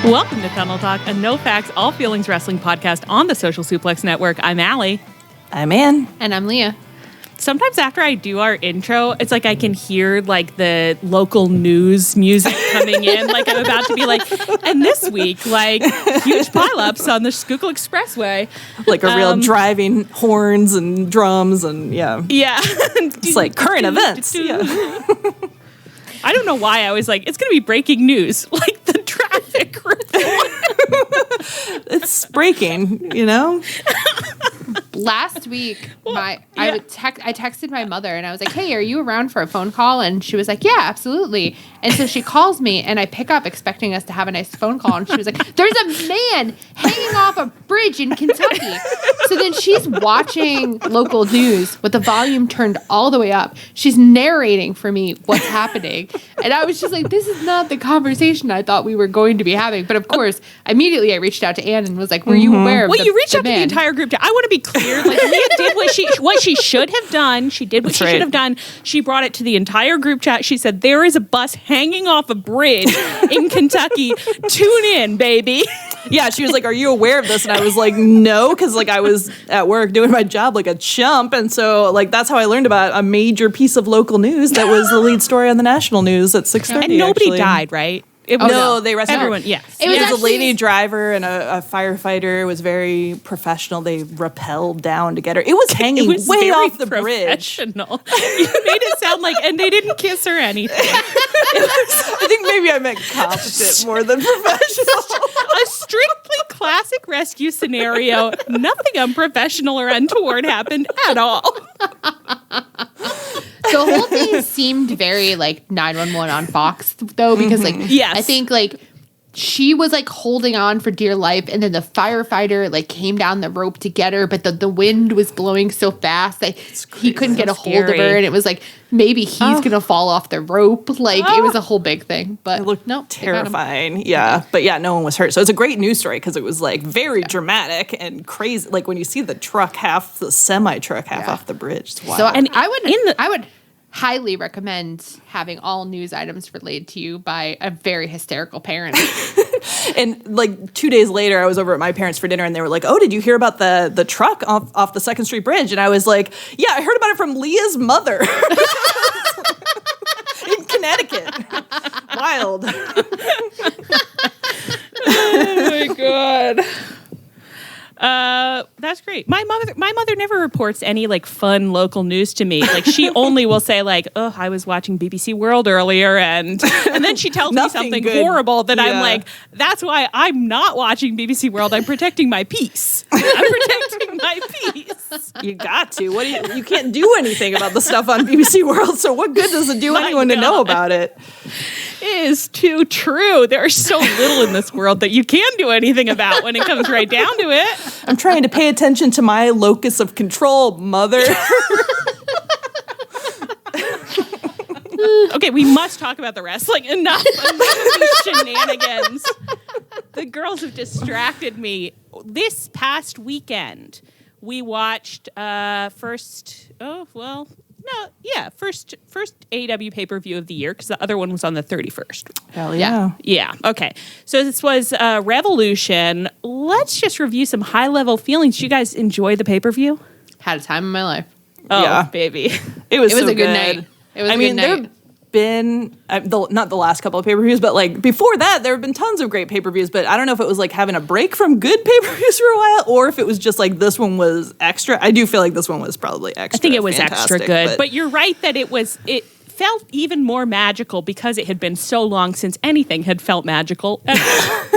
Welcome to Tunnel Talk, a no-facts, all-feelings wrestling podcast on the Social Suplex Network. I'm Allie. I'm Ann. And I'm Leah. Sometimes after I do our intro, it's like I can hear like the local news music coming in. Like I'm about to be like, and this week, like huge pileups on the Schuylkill Expressway. Like a real driving horns and drums and yeah. Yeah. It's like current events. Yeah. I don't know why I was like, it's going to be breaking news. Like the traffic report. It's breaking, you know? Last week, I texted my mother and I was like, hey, are you around for a phone call? And she was like, yeah, absolutely. And so she calls me and I pick up expecting us to have a nice phone call. And she was like, there's a man hanging off a bridge in Kentucky. So then she's watching local news with the volume turned all the way up. She's narrating for me what's happening. And I was just like, this is not the conversation I thought we were going to be having. But of course, immediately I reached out to Ann and was like, were you aware of you reached out to the entire group. I want to be clear. Like Leah did what she should have done. She did what she should have done. She brought it to the entire group chat. She said, there is a bus hanging off a bridge in Kentucky. Tune in, baby. Yeah, she was like, are you aware of this? And I was like, no, because like I was at work doing my job like a chump. And so like that's how I learned about a major piece of local news that was the lead story on the national news at 6:30. And nobody died, right? It was, no, they rescued everyone. Yes, it was a lady driver and a firefighter. It was very professional. They rappelled down to get her. It was hanging way off the bridge. You made it sound like, and they didn't kiss or anything. I think maybe I meant competent more than professional. A strictly classic rescue scenario. Nothing unprofessional or untoward happened at all. The whole thing seemed very like 911 on Fox though, because like I think like she was like holding on for dear life, and then the firefighter like came down the rope to get her, but the wind was blowing so fast that he couldn't get a hold of her, and it was like maybe he's gonna fall off the rope. Like it was a whole big thing, but it looked terrifying. Yeah, but yeah, no one was hurt. So it's a great news story because it was like very dramatic and crazy. Like when you see the semi truck half off the bridge. It's wild. So and I would highly recommend having all news items relayed to you by a very hysterical parent. And like 2 days later, I was over at my parents for dinner, and they were like, "Oh, did you hear about the truck off the 2nd Street Bridge?" And I was like, "Yeah, I heard about it from Leah's mother in Connecticut." Wild. Oh my god. That's great. My mother never reports any like fun local news to me. Like she only will say like, "Oh, I was watching BBC World earlier," and then she tells me something horrible that I'm like, "That's why I'm not watching BBC World. I'm protecting my peace. I'm protecting my peace." You got to. You can't do anything about the stuff on BBC World. So what good does it do anyone to know about it? It is too true. There is so little in this world that you can do anything about when it comes right down to it. I'm trying to pay attention to my locus of control, mother. Okay, we must talk about the wrestling. Enough of these shenanigans. The girls have distracted me. This past weekend, we watched first AEW pay-per-view of the year, because the other one was on the 31st. Hell yeah. Yeah, okay. So this was Revolution. Let's just review some high-level feelings. Did you guys enjoy the pay-per-view? Had a time in my life. Oh, yeah. Baby. It was a good good night. It was a good night. There have been, not the last couple of pay-per-views, but like before that, there have been tons of great pay-per-views, but I don't know if it was like having a break from good pay-per-views for a while, or if it was just like this one was extra. I do feel like this one was probably extra. I think it was extra good, but you're right that it felt even more magical because it had been so long since anything had felt magical.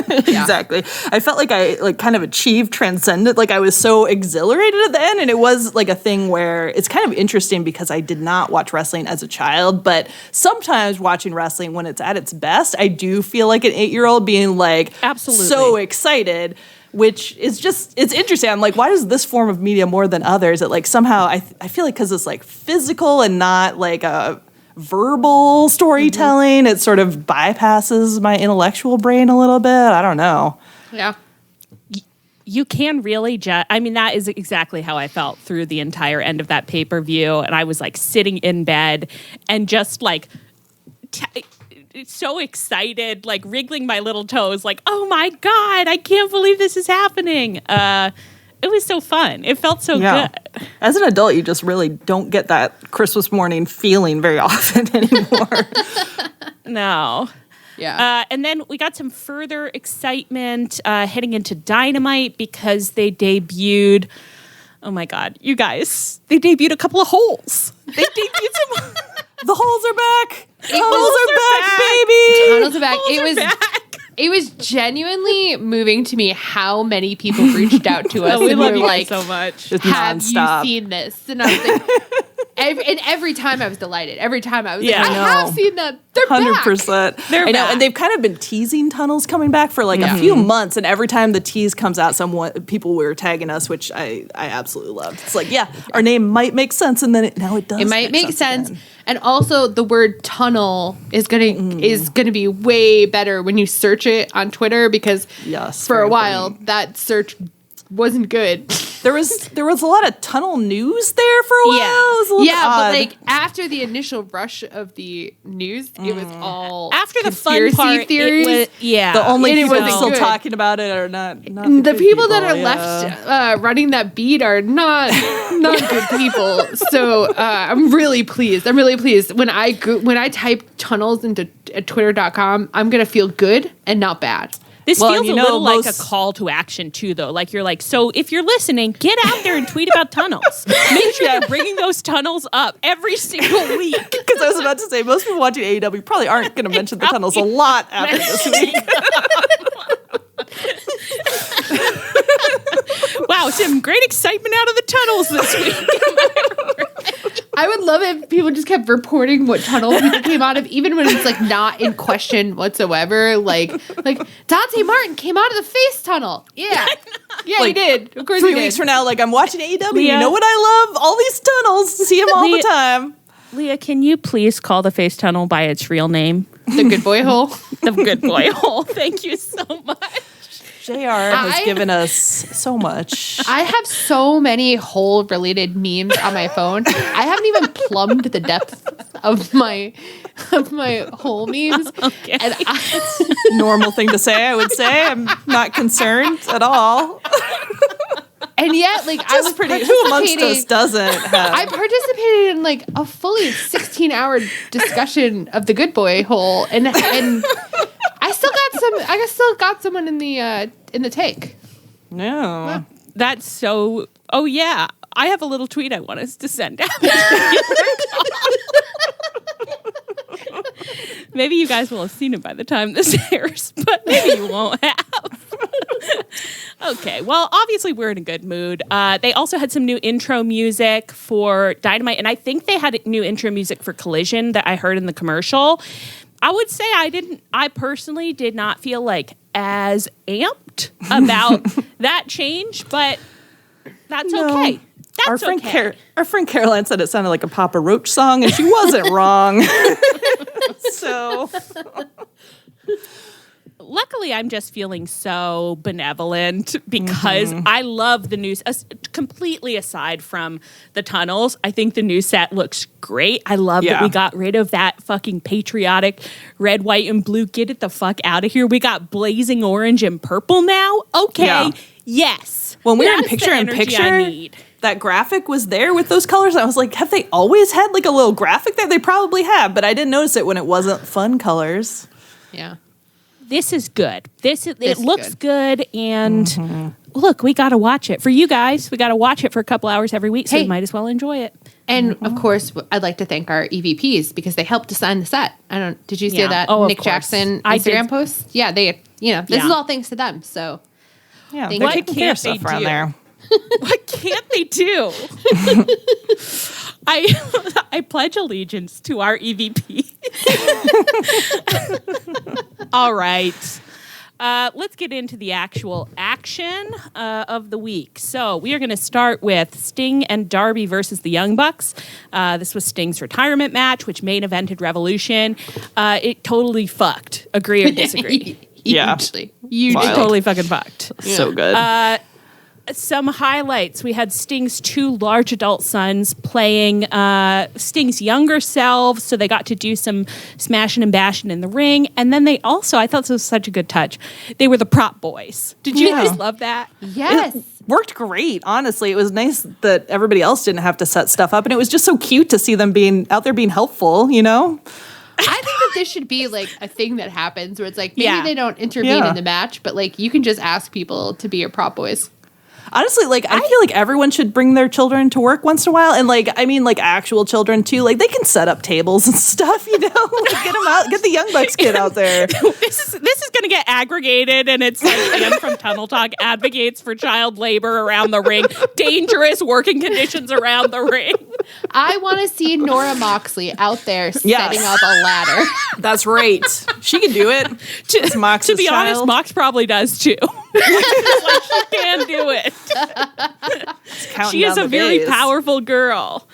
Exactly. I felt like I like kind of achieved transcendent. Like I was so exhilarated at the end, and it was like a thing where it's kind of interesting because I did not watch wrestling as a child, but sometimes watching wrestling when it's at its best, I do feel like an 8-year-old being like absolutely so excited. Which is just, it's interesting. I'm like, why does this form of media more than others? It like somehow, I feel like because it's like physical and not like a verbal storytelling, it sort of bypasses my intellectual brain a little bit. I don't know. Yeah. You can really I mean, that is exactly how I felt through the entire end of that pay-per-view. And I was like sitting in bed and just like so excited, like wriggling my little toes, like, oh my God, I can't believe this is happening. It was so fun. It felt so good. As an adult, you just really don't get that Christmas morning feeling very often anymore. No. Yeah. And then we got some further excitement heading into Dynamite because they debuted, oh my God, you guys, they debuted a couple of holes. They debuted some... The holes are back. Tunnels are back, baby. Tunnels are back. It was genuinely moving to me how many people reached out to us we and love were you like, so much. Just have nonstop. you seen this? And I was like, every time I was delighted. Every time I was like, I I know. have seen them. They're 100%. back. They're I know, back. and they've kind of been teasing tunnels coming back for like a few months, and every time the tease comes out, people were tagging us, which I absolutely loved. It's like, our name might make sense, and then now it does. It might make sense. again. And also the word tunnel is gonna be way better when you search it on Twitter because Yes, for very a while important. that search wasn't good. There was a lot of tunnel news there for a while. It was a little But odd. like after the initial rush of the news, it was all After the fun conspiracy part, theories. it was, the only and it people wasn't still good. talking about it are not the good people that are yeah. left running that beat are not good people. So I'm really pleased. When I type tunnels into twitter.com, I'm gonna feel good and not bad. This Well, feels you a know, little like a most- call to action too, though. Like you're like, so if you're listening, get out there and tweet about tunnels. Make sure you're bringing those tunnels up every single week. Because I was about to say, most people watching AEW probably aren't going to mention the tunnels a lot after this week. Wow, some great excitement out of the tunnels this week. I would love if people just kept reporting what tunnel people came out of, even when it's like not in question whatsoever. Like Dante Martin came out of the face tunnel. Yeah, he Like, did. Of course, 3 he did. weeks from now, like, I'm watching AEW. Leah. You know what I love? All these tunnels. See them all the Leah- time. Leah, can you please call the face tunnel by its real name? The good boy hole. The good boy hole. Thank you so much. JR has given us so much. I have so many hole related memes on my phone. I haven't even plumbed the depth of my hole memes. Okay. And Normal thing to say, I would say. I'm not concerned at all. and yet, like, I was Who amongst participating. us doesn't have? I participated in like a fully 16-hour discussion of the good boy hole, and I still got someone in the take. No. That's so. Oh yeah, I have a little tweet I want us to send out. Maybe you guys will have seen it by the time this airs, but maybe you won't have. Okay, well, obviously we're in a good mood. They also had some new intro music for Dynamite, and I think they had new intro music for Collision that I heard in the commercial. I would say I personally did not feel like as amped about that change, but that's okay. That's Our friend Caroline said it sounded like a Papa Roach song, and she wasn't wrong. So luckily, I'm just feeling so benevolent because I love the news. Completely aside from the tunnels, I think the new set looks great. I love that we got rid of that fucking patriotic red, white, and blue. Get it the fuck out of here. We got blazing orange and purple now. Okay, yes. When we were in That's the picture in energy I picture, need. that graphic was there with those colors. I was like, have they always had like a little graphic there? They probably have, but I didn't notice it when it wasn't fun colors. Yeah. This is good. It looks good. good, and look, we got to watch it. For you guys, we got to watch it for a couple hours every week, so Hey. you might as well enjoy it. And of course, I'd like to thank our EVPs because they helped design the set. Did you see Yeah. that Oh, of Nick course. Jackson I Instagram did. post? Yeah, this is all thanks to them. So Yeah, Thank they're you. taking care of What can't stuff they around do? there. What can't they do? I pledge allegiance to our EVP. All right. Let's get into the actual action of the week. So we are going to start with Sting and Darby versus the Young Bucks. This was Sting's retirement match, which main evented Revolution. It totally fucked. Agree or disagree? Yeah. hugely. Wild. It totally fucking fucked. So good. some highlights. We had Sting's 2 large adult sons playing Sting's younger selves, so they got to do some smashing and bashing in the ring. And then they also, I thought this was such a good touch, they were the prop boys. Did you guys love that? Yes. It worked great, honestly. It was nice that everybody else didn't have to set stuff up, and it was just so cute to see them being out there being helpful, you know? I think that this should be like a thing that happens where it's like maybe they don't intervene in the match, but like you can just ask people to be your prop boys. Honestly, like I feel like everyone should bring their children to work once in a while, and like I mean, like actual children too. Like they can set up tables and stuff, you know. Like, get them out, get the Young Bucks kid out there. This is going to get aggregated, and it's like Ian from Tunnel Talk advocates for child labor around the ring, dangerous working conditions around the ring. I want to see Nora Moxley out there setting up a ladder. That's right. She can do it. To be honest, Mox probably does too. Like she can do it. She is a very powerful girl.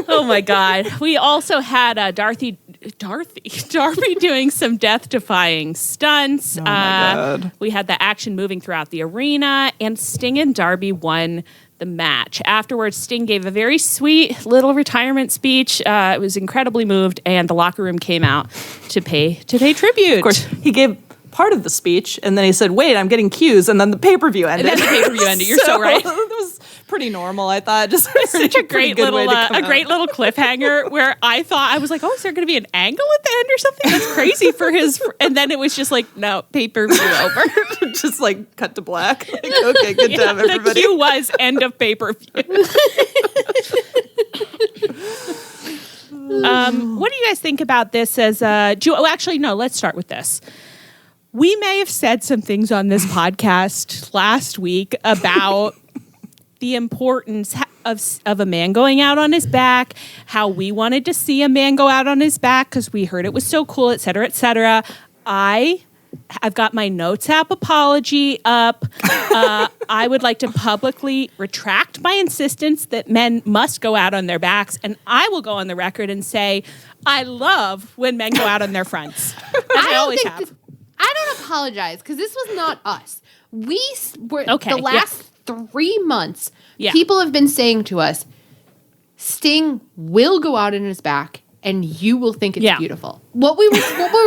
Oh my God. We also had Darby doing some death-defying stunts. Oh my God. We had the action moving throughout the arena, and Sting and Darby won the match. Afterwards, Sting gave a very sweet little retirement speech. It was incredibly moved, and the locker room came out to pay tribute. Of course, he gave part of the speech, and then he said, "Wait, I'm getting cues," and then the pay-per-view ended. And then the pay-per-view ended. You're so right. It was pretty normal, I thought. Just such a great little cliffhanger where I thought, I was like, oh, is there going to be an angle at the end or something? That's crazy for his. And then it was just like, no, pay-per-view over. Just like cut to black. Like, okay, good job, everybody. The cue was end of pay-per-view. What do you guys think about this as actually, no, let's start with this. We may have said some things on this podcast last week about the importance of a man going out on his back, how we wanted to see a man go out on his back because we heard it was so cool, et cetera, et cetera. I've got my Notes app apology up. I would like to publicly retract my insistence that men must go out on their backs, and I will go on the record and say I love when men go out on their fronts. I always have. I don't apologize because this was not us. We were the last 3 months. Yeah. People have been saying to us, Sting will go out on his back, and you will think it's beautiful. What were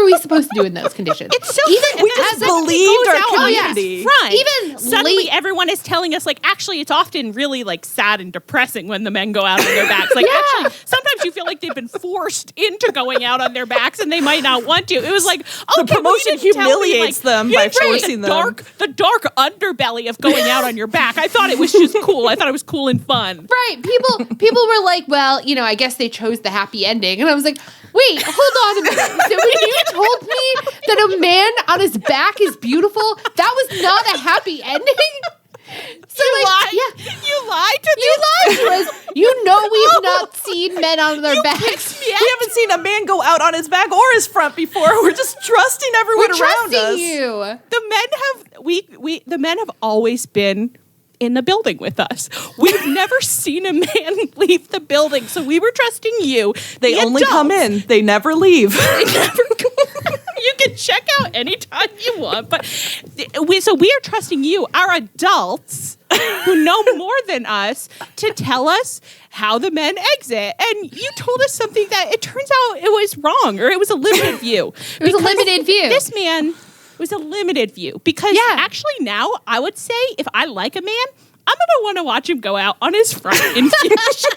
we supposed to do in those conditions? It's so even we just believed our community. Front, even suddenly everyone is telling us like actually it's often really like sad and depressing when the men go out on their backs. Like actually sometimes you feel like they've been forced into going out on their backs and they might not want to. It was like the promotion humiliates them by forcing them. The dark underbelly of going out on your back. I thought it was just cool. I thought it was cool and fun. Right. People were like, well, you know, I guess they chose the happy ending. And I was like, wait, hold on a minute. So when you told me that a man on his back is beautiful, that was not a happy ending? So you lied. Yeah. You lied to You lied to us. You know we've not seen men on their backs. We haven't seen a man go out on his back or his front before. We're just trusting everyone around us. You. The men have always been in the building with us. We've never seen a man leave the building, so we were trusting you. They only come in. They never leave. You can check out anytime you want, but we are trusting you, our adults who know more than us, to tell us how the men exit. And you told us something that it turns out it was wrong, or it was a limited view. It was a limited view. This man was a limited view because actually now I would say if I like a man, I'm going to want to watch him go out on his front in future.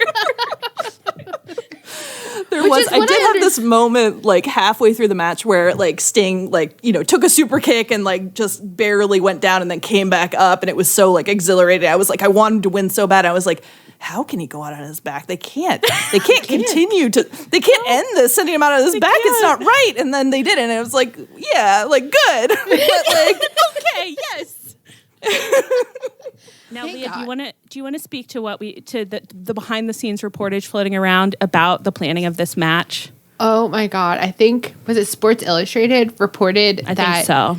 I did have this moment like halfway through the match where like Sting like, you know, took a super kick and like just barely went down and then came back up, and it was so like exhilarating. I was like, I want him to win so bad. I was like, how can he go out on his back? They can't continue to, they can't end this, sending him out on his back. It's not right. And then they did it. And it was like, yeah, like good. But like, okay, yes. Now, Leah, do you want to speak to the behind the scenes reportage floating around about the planning of this match? Oh my God. I think, was it Sports Illustrated reported I think so.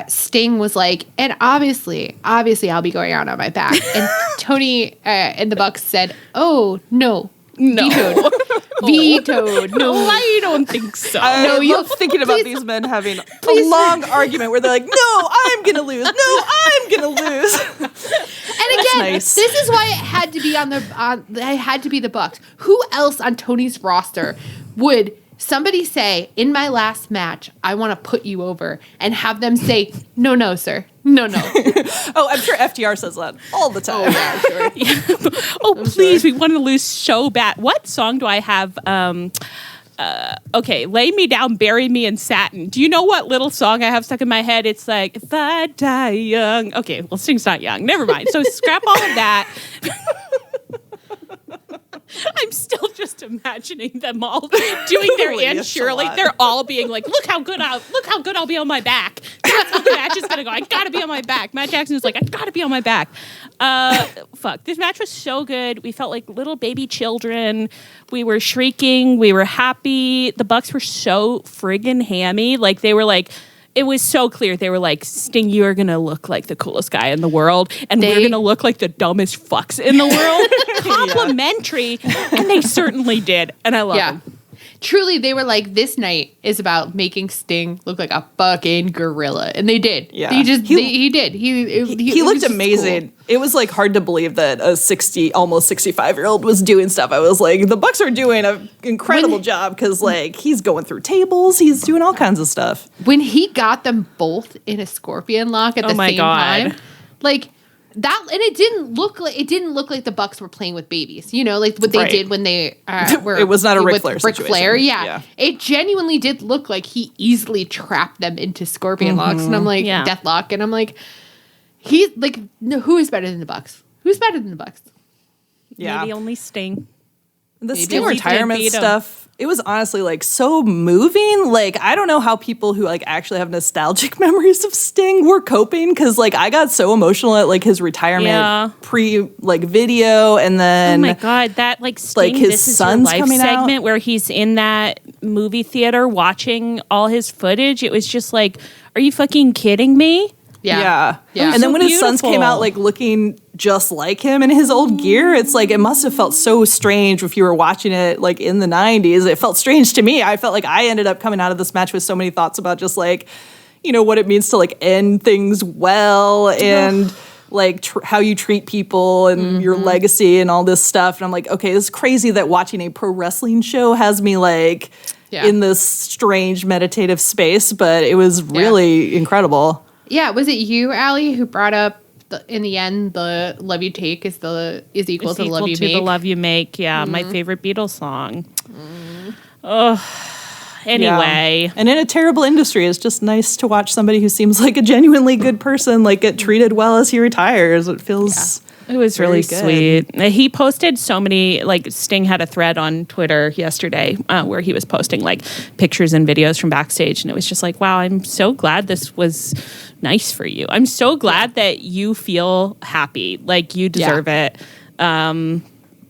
Sting was like, and obviously I'll be going out on my back. And Toni and the Bucks said, oh, no. Vetoed. No, I don't think so. No, you're thinking about these men having a long argument where they're like, no, I'm going to lose. No, I'm I'm gonna lose. And again, this is why it had to be it had to be the Bucks. Who else on Tony's roster would somebody say, in my last match, I want to put you over, and have them say, no, sir. No. Oh, I'm sure FTR says that all the time. Oh, yeah, sure. Oh, please, we want to lose so bad. What song do I have? Okay, Lay Me Down, Bury Me in Satin. Do you know what little song I have stuck in my head? It's like, if I die young. Okay, well, Sting's not young. Never mind. So scrap all of that. I'm still just imagining them all doing their Aunt Shirley. They're all being like, look how good I'll be on my back. That's how the match is gonna go. I gotta be on my back. Matt Jackson was like, I gotta be on my back. Fuck. This match was so good. We felt like little baby children. We were shrieking. We were happy. The Bucks were so friggin' hammy. Like they were like, it was so clear. They were like, Sting, you are going to look like the coolest guy in the world. And we're going to look like the dumbest fucks in the world. Complimentary. And they certainly did. And I love them. Truly, they were like, this night is about making Sting look like a fucking gorilla. And they did. Yeah. He did. He looked amazing. Cool. It was like hard to believe that a almost 65-year-old was doing stuff. I was like, the Bucks are doing an incredible job because like he's going through tables. He's doing all kinds of stuff. When he got them both in a scorpion lock at the same time, like that, and it didn't look like the Bucks were playing with babies. You know, like what they did when they were. It was not a Ric Flair situation. Flair, yeah. It genuinely did look like he easily trapped them into scorpion locks, and I'm like deathlock, and I'm like, he's like, no, who is better than the Bucks? Who's better than the Bucks? Yeah, maybe only Sting. The Sting retirement stuff. It was honestly like so moving. Like I don't know how people who like actually have nostalgic memories of Sting were coping because like I got so emotional at like his retirement pre like video, and then oh my god, that like Sting, like his This Is son's Your Life coming segment out where he's in that movie theater watching all his footage. It was just like, are you fucking kidding me? Yeah. And then when his sons came out like looking just like him in his old gear, it's like it must have felt so strange if you were watching it like in the 90s. It felt strange to me. I felt like I ended up coming out of this match with so many thoughts about just like, you know, what it means to like end things well and like how you treat people and your legacy and all this stuff. And I'm like, okay, this is crazy that watching a pro wrestling show has me like in this strange meditative space, but it was really incredible. Yeah, was it you, Allie, who brought up in the end the "Love You Take" is equal to the "Love You Make"? The "Love You Make," my favorite Beatles song. Anyway, and in a terrible industry, it's just nice to watch somebody who seems like a genuinely good person like get treated well as he retires. It feels. It was really sweet. He posted so many, like Sting had a thread on Twitter yesterday where he was posting like pictures and videos from backstage. And it was just like, wow, I'm so glad this was nice for you. I'm so glad that you feel happy, like you deserve it.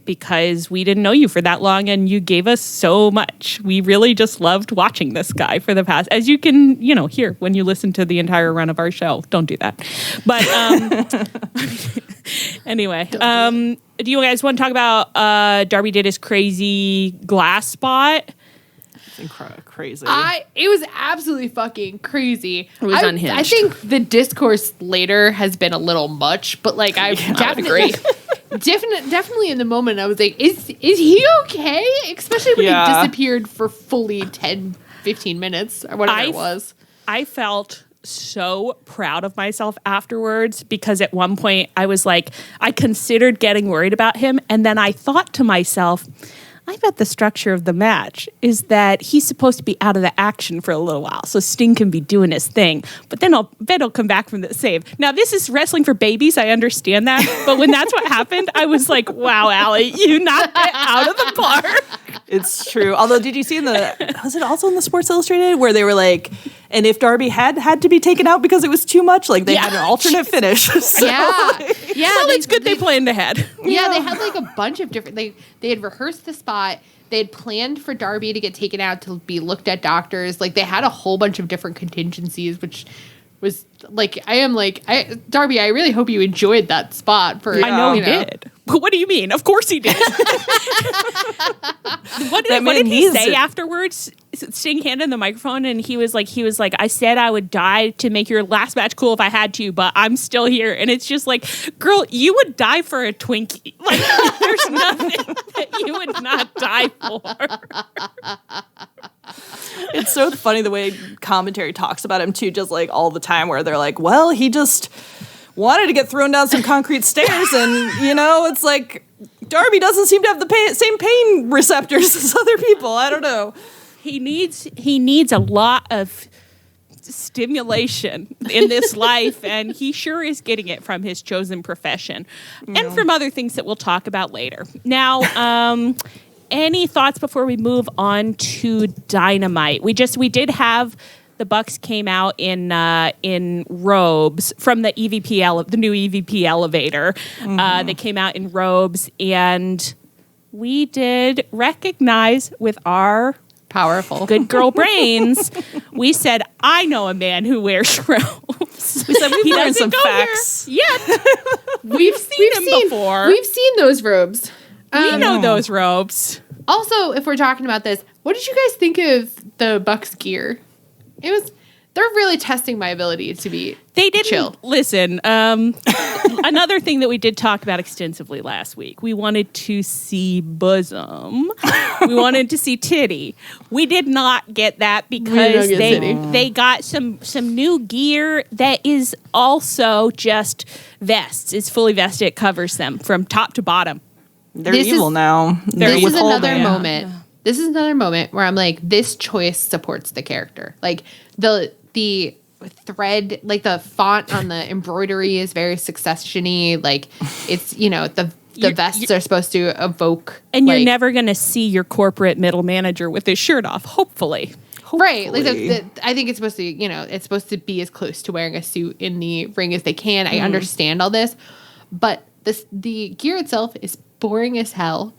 Because we didn't know you for that long and you gave us so much. We really just loved watching this guy for the past, as you can, hear when you listen to the entire run of our show. Don't do that. But anyway, do you guys want to talk about Darby did his crazy glass spot? Crazy. It was absolutely fucking crazy. It was unhinged. I think the discourse later has been a little much, but like I definitely definitely in the moment I was like, is he okay? Especially when he disappeared for fully 10-15 minutes or whatever it was. I felt so proud of myself afterwards because at one point I was like, I considered getting worried about him, and then I thought to myself, I bet the structure of the match is that he's supposed to be out of the action for a little while, so Sting can be doing his thing. But then he'll come back from the save. Now, this is wrestling for babies. I understand that. But when that's what happened, I was like, wow, Allie, you knocked it out of the park. It's true. Although, did you see was it also in the Sports Illustrated where they were like, and if Darby had to be taken out because it was too much, like they had an alternate finish. So, well, it's good they planned ahead. Yeah, they had like a bunch of different. They had rehearsed the spot. They had planned for Darby to get taken out to be looked at doctors. Like they had a whole bunch of different contingencies, which was like Darby, I really hope you enjoyed that spot. I know he did. What do you mean? Of course he did. What did he say afterwards? Sting handed the microphone, and he was like, I said I would die to make your last match cool if I had to, but I'm still here. And it's just like, girl, you would die for a Twinkie. Like, there's nothing that you would not die for. It's so funny the way commentary talks about him too, just like all the time, where they're like, well, he just wanted to get thrown down some concrete stairs, and it's like Darby doesn't seem to have the same pain receptors as other people. I don't know. He needs a lot of stimulation in this life, and he sure is getting it from his chosen profession and from other things that we'll talk about later. Now, any thoughts before we move on to Dynamite? We did have the Bucks came out in robes from the EVP the new EVP elevator. They came out in robes, and we did recognize with our powerful good girl brains. We said, I know a man who wears robes. We said we've learned some facts. Yet we've seen him before. We've seen those robes. We know those robes. Also, if we're talking about this, what did you guys think of the Bucks gear? They're really testing my ability to be chill. Listen, another thing that we did talk about extensively last week, we wanted to see bosom. We wanted to see titty. We did not get that because they got some new gear that is also just vests. It's fully vested. It covers them from top to bottom. They're evil now. This is another moment. This is another moment where I'm like, this choice supports the character. Like the thread, like the font on the embroidery is very Succession-y. Like it's, the vests are supposed to evoke. And you're never going to see your corporate middle manager with his shirt off, hopefully. Right. Like I think it's supposed to, it's supposed to be as close to wearing a suit in the ring as they can. I understand all this, but the gear itself is boring as hell.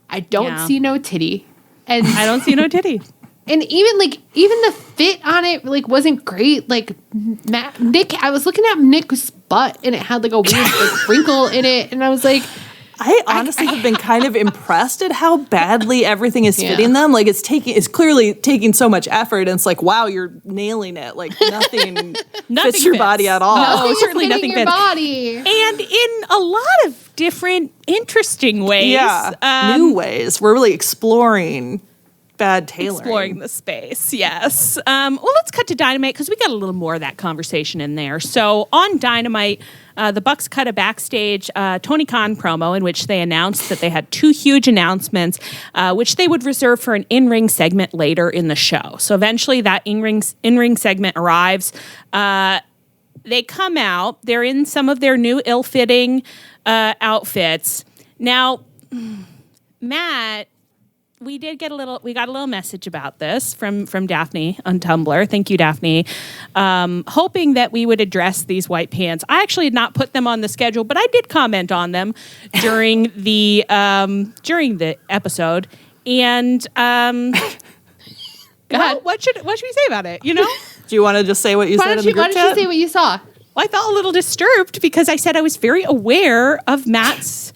I don't see no titty. And I don't see no titty. And even the fit on it wasn't great. Like Nick, I was looking at Nick's butt and it had like a weird wrinkle in it, and I was like, I honestly have been kind of impressed at how badly everything is fitting them. Like it's clearly taking so much effort, and it's like, wow, you're nailing it. Like nothing fits your body at all. No, certainly nothing fits your body. And in a lot of different interesting ways. Yeah, new ways. We're really exploring bad tailoring. Exploring the space, yes. Well, let's cut to Dynamite because we got a little more of that conversation in there. So on Dynamite, the Bucks cut a backstage Tony Khan promo in which they announced that they had two huge announcements, which they would reserve for an in-ring segment later in the show. So eventually that in-ring segment arrives. They come out. They're in some of their new ill-fitting outfits. Now, Matt, we got a little message about this from Daphne on Tumblr. Thank you, Daphne. Hoping that we would address these white pants. I actually had not put them on the schedule, but I did comment on them during the episode. And what should we say about it? Do you want to just say what you said in the group chat? Why don't you say what you saw? Well, I felt a little disturbed because I said I was very aware of Matt's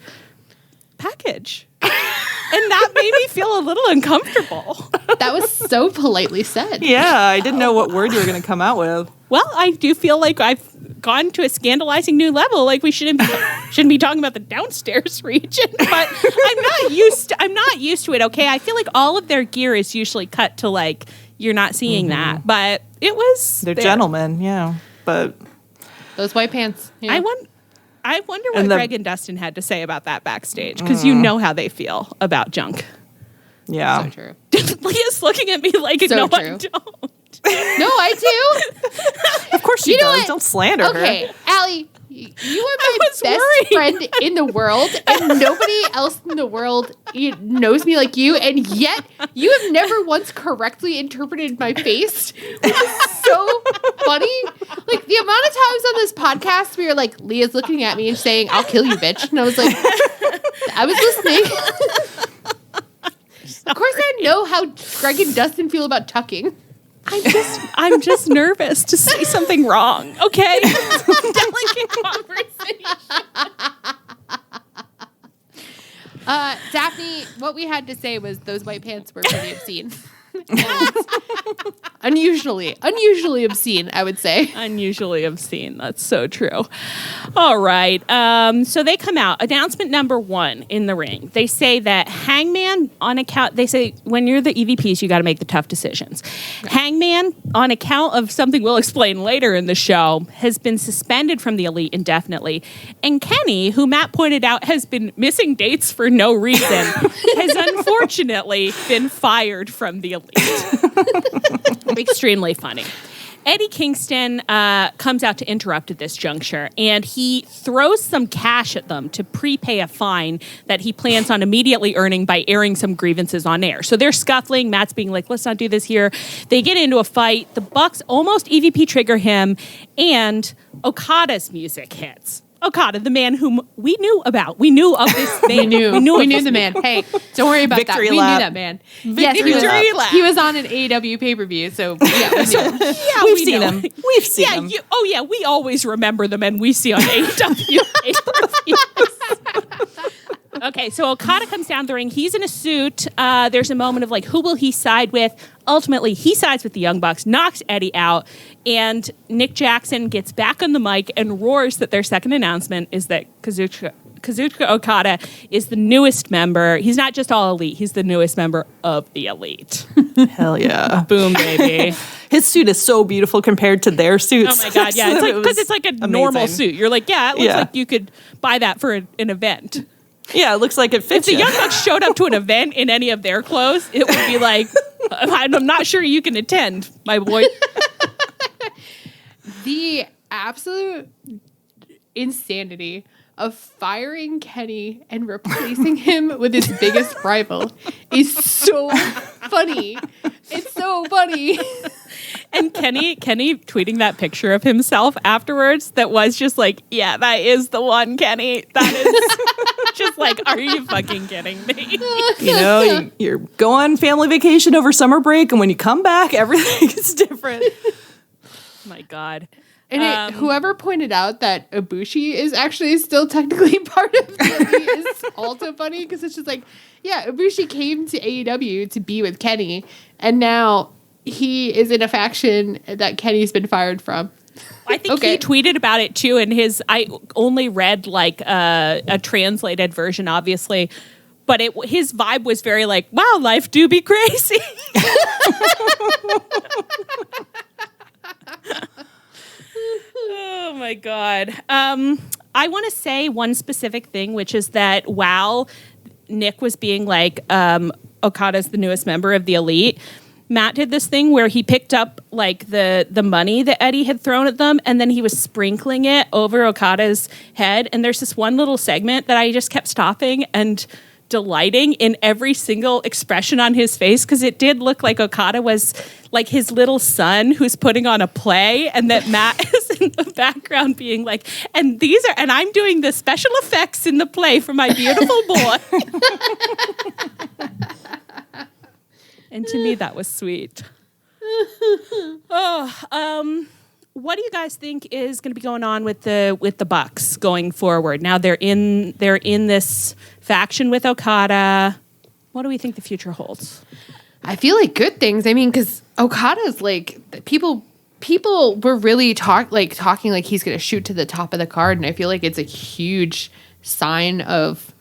package. And that made me feel a little uncomfortable. That was so politely said. Yeah, I didn't know what word you were going to come out with. Well, I do feel like I've gone to a scandalizing new level. Like we shouldn't be talking about the downstairs region, but I'm not used to it. Okay, I feel like all of their gear is usually cut to like you're not seeing that, but it was they're gentlemen, but those white pants. Yeah. I wonder what Greg and Dustin had to say about that backstage, because you know how they feel about junk. Yeah. So true. Leah's looking at me like, no, I don't. No, I do. Of course she does. Don't slander her. Okay, Allie, you are my best friend in the world, and nobody else in the world knows me like you, and yet you have never once correctly interpreted my face, which is so funny. Like, the amount of times on this podcast we were like, Leah's looking at me and saying, I'll kill you, bitch. And I was like, I was listening. Of course I know how Greg and Dustin feel about tucking. I'm just nervous to say something wrong. Okay, delicate conversation. Daphne, what we had to say was those white pants were pretty obscene. unusually obscene, I would say. Unusually obscene. That's so true. All right. So they come out. Announcement number 1 in the ring. They say that Hangman on account. They say when you're the EVPs, you got to make the tough decisions. Right. Hangman, on account of something we'll explain later in the show, has been suspended from the Elite indefinitely. And Kenny, who Matt pointed out has been missing dates for no reason, has unfortunately been fired from the Elite. Extremely funny. Eddie Kingston comes out to interrupt at this juncture, and he throws some cash at them to prepay a fine that he plans on immediately earning by airing some grievances on air. So they're scuffling. Matt's being like, let's not do this here. They get into a fight. The Bucks almost EVP trigger him, and Okada's music hits. Okada, the man whom we knew about. We knew of this man. we knew the man. Hey, don't worry about Victory that. We lap. knew that man. Victory lap. He was on an AEW pay-per-view, so yeah, we knew him. Yeah, We've seen him. We've seen him. We always remember the men we see on AEW pay-per-views. Okay, so Okada comes down the ring. He's in a suit. There's a moment of like, who will he side with? Ultimately, he sides with the Young Bucks, knocks Eddie out, and Nick Jackson gets back on the mic and roars that their second announcement is that Kazuchika Okada is the newest member. He's not just all Elite. He's the newest member of the Elite. Hell yeah. Boom, baby. His suit is so beautiful compared to their suits. Oh my God, yeah. It's like, because it's like a normal suit. You're like, yeah, it looks like you could buy that for an event. Yeah, it looks like it fits. If the Young Bucks showed up to an event in any of their clothes, it would be like, I'm not sure you can attend, my boy. The absolute insanity of firing Kenny and replacing him with his biggest rival is so funny. It's so funny. And Kenny tweeting that picture of himself afterwards that was just like, yeah, that is the one, Kenny. That is just like, are you fucking kidding me? You know, you go on family vacation over summer break, and when you come back, everything is different. My God. And whoever pointed out that Ibushi is actually still technically part of the Elite is also funny, because it's just like, yeah, Ibushi came to AEW to be with Kenny, and now he is in a faction that Kenny's been fired from. I think he tweeted about it too, and I only read like a translated version, obviously, but his vibe was very like, wow, life do be crazy. Oh my God. I want to say one specific thing, which is that while Nick was being like, Okada's the newest member of the Elite, Matt did this thing where he picked up like the money that Eddie had thrown at them, and then he was sprinkling it over Okada's head. And there's this one little segment that I just kept stopping and delighting in every single expression on his face, because it did look like Okada was like his little son who's putting on a play, and that Matt is in the background being like, and I'm doing the special effects in the play for my beautiful boy. And to me, that was sweet. What do you guys think is going to be going on with the Bucks going forward? Now they're in this faction with Okada. What do we think the future holds? I feel like good things. I mean, because Okada's like, people were really talking like he's going to shoot to the top of the card, and I feel like it's a huge sign of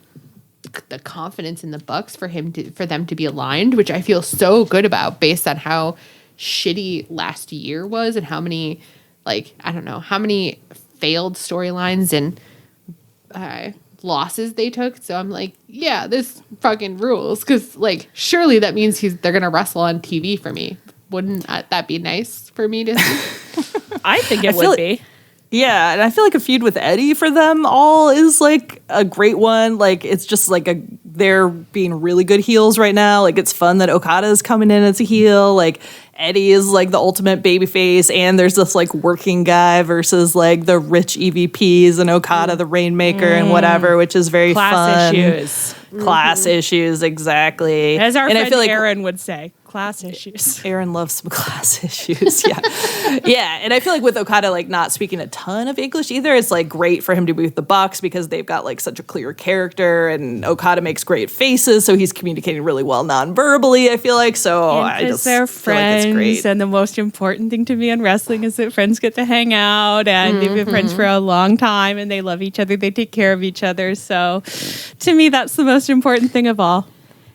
the confidence in the Bucks for them to be aligned, which I feel so good about based on how shitty last year was and how many, like, I don't know, how many failed storylines and losses they took. So I'm like, yeah, this fucking rules, because like surely that means they're gonna wrestle on TV for me. Wouldn't that be nice for me to see? I think it would be. Yeah, and I feel like a feud with Eddie for them all is like a great one. Like, it's just like they're being really good heels right now. Like, it's fun that Okada is coming in as a heel. Like, Eddie is like the ultimate babyface, and there's this like working guy versus like the rich EVPs and Okada the Rainmaker and whatever, which is very fun. Class issues. Class issues, exactly. As our friend Aaron would say. class issues. Aaron loves some class issues. Yeah. Yeah. And I feel like with Okada, like not speaking a ton of English either, it's like great for him to be with the Bucks because they've got like such a clear character and Okada makes great faces. So he's communicating really well non-verbally, I feel like. So I just they're feel like it's great. And the most important thing to me in wrestling is that friends get to hang out and they've been friends for a long time and they love each other. They take care of each other. So to me, that's the most important thing of all.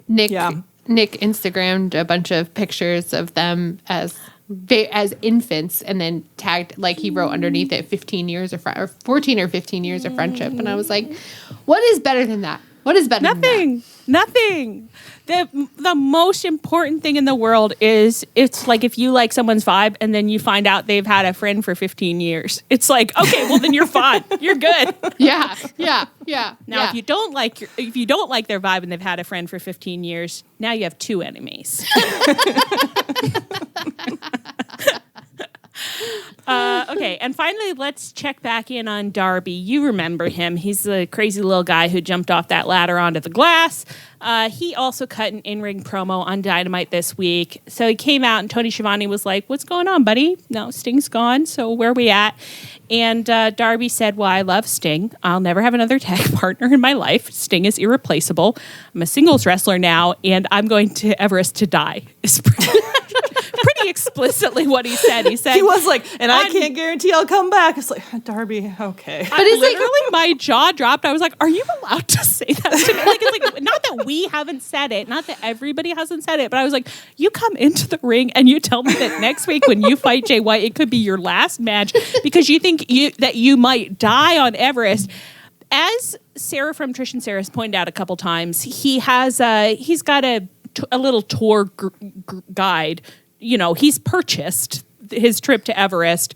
Nick Instagrammed a bunch of pictures of them as infants and then tagged, like he wrote underneath it 15 years of or 14 or 15 years of friendship. And I was like, what is better than that? What is better than that? Nothing. The most important thing in the world is it's like if you like someone's vibe and then you find out they've had a friend for 15 years. It's like, okay, well then you're fine. You're good. Yeah. Now if you don't like their vibe and they've had a friend for 15 years, now you have two enemies. Okay, and finally, let's check back in on Darby. You remember him. He's the crazy little guy who jumped off that ladder onto the glass. He also cut an in-ring promo on Dynamite this week. So he came out and Tony Schiavone was like, what's going on, buddy? No, Sting's gone, so where are we at? And Darby said, well, I love Sting. I'll never have another tag partner in my life. Sting is irreplaceable. I'm a singles wrestler now, and I'm going to Everest to die. It's pretty explicitly what he said. He said, he was like, and I can't guarantee I'll come back. It's like, Darby, okay. But it's literally my jaw dropped. I was like, are you allowed to say that to me? Like, it's like, not that we haven't said it, not that everybody hasn't said it, but I was like, you come into the ring and you tell me that next week when you fight Jay White, it could be your last match because you think that you might die on Everest. As Sarah from Trish and Sarah has pointed out a couple times, he's got a little tour guide. You know, he's purchased his trip to Everest.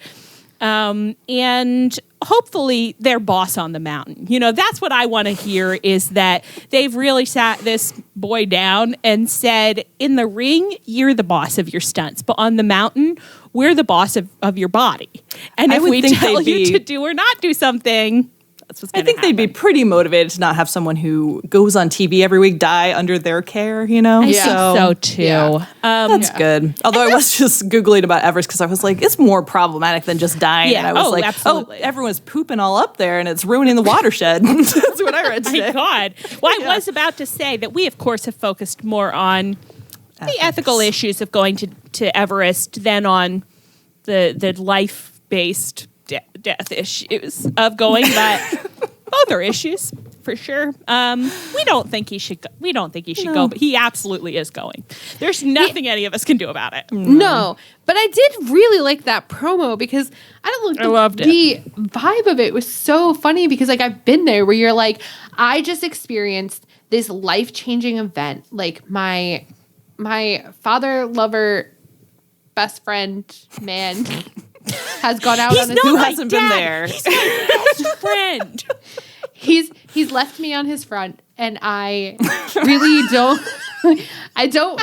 And hopefully their boss on the mountain. You know, that's what I want to hear is that they've really sat this boy down and said, in the ring, you're the boss of your stunts. But on the mountain, we're the boss of your body. And if we tell you to do or not do something, that's what's going to happen. They'd be pretty motivated to not have someone who goes on TV every week die under their care, you know? I think so too. Yeah. That's good. Although I was just Googling about Everest because I was like, it's more problematic than just dying. Yeah. And I was like, absolutely. Everyone's pooping all up there and it's ruining the watershed. That's what I read today. My God. Well, I was about to say that we, of course, have focused more on the ethical issues of going to Everest than on the life-based death issues of going, but both are issues for sure. We don't think he should go, but he absolutely is going. There's nothing any of us can do about it. No, but I did really like that promo because I loved it. The vibe of it was so funny because like I've been there where you're like, I just experienced this life-changing event. Like my father, lover, best friend, man has gone out on who hasn't been there. He's my best friend. He's left me on his front, and I really don't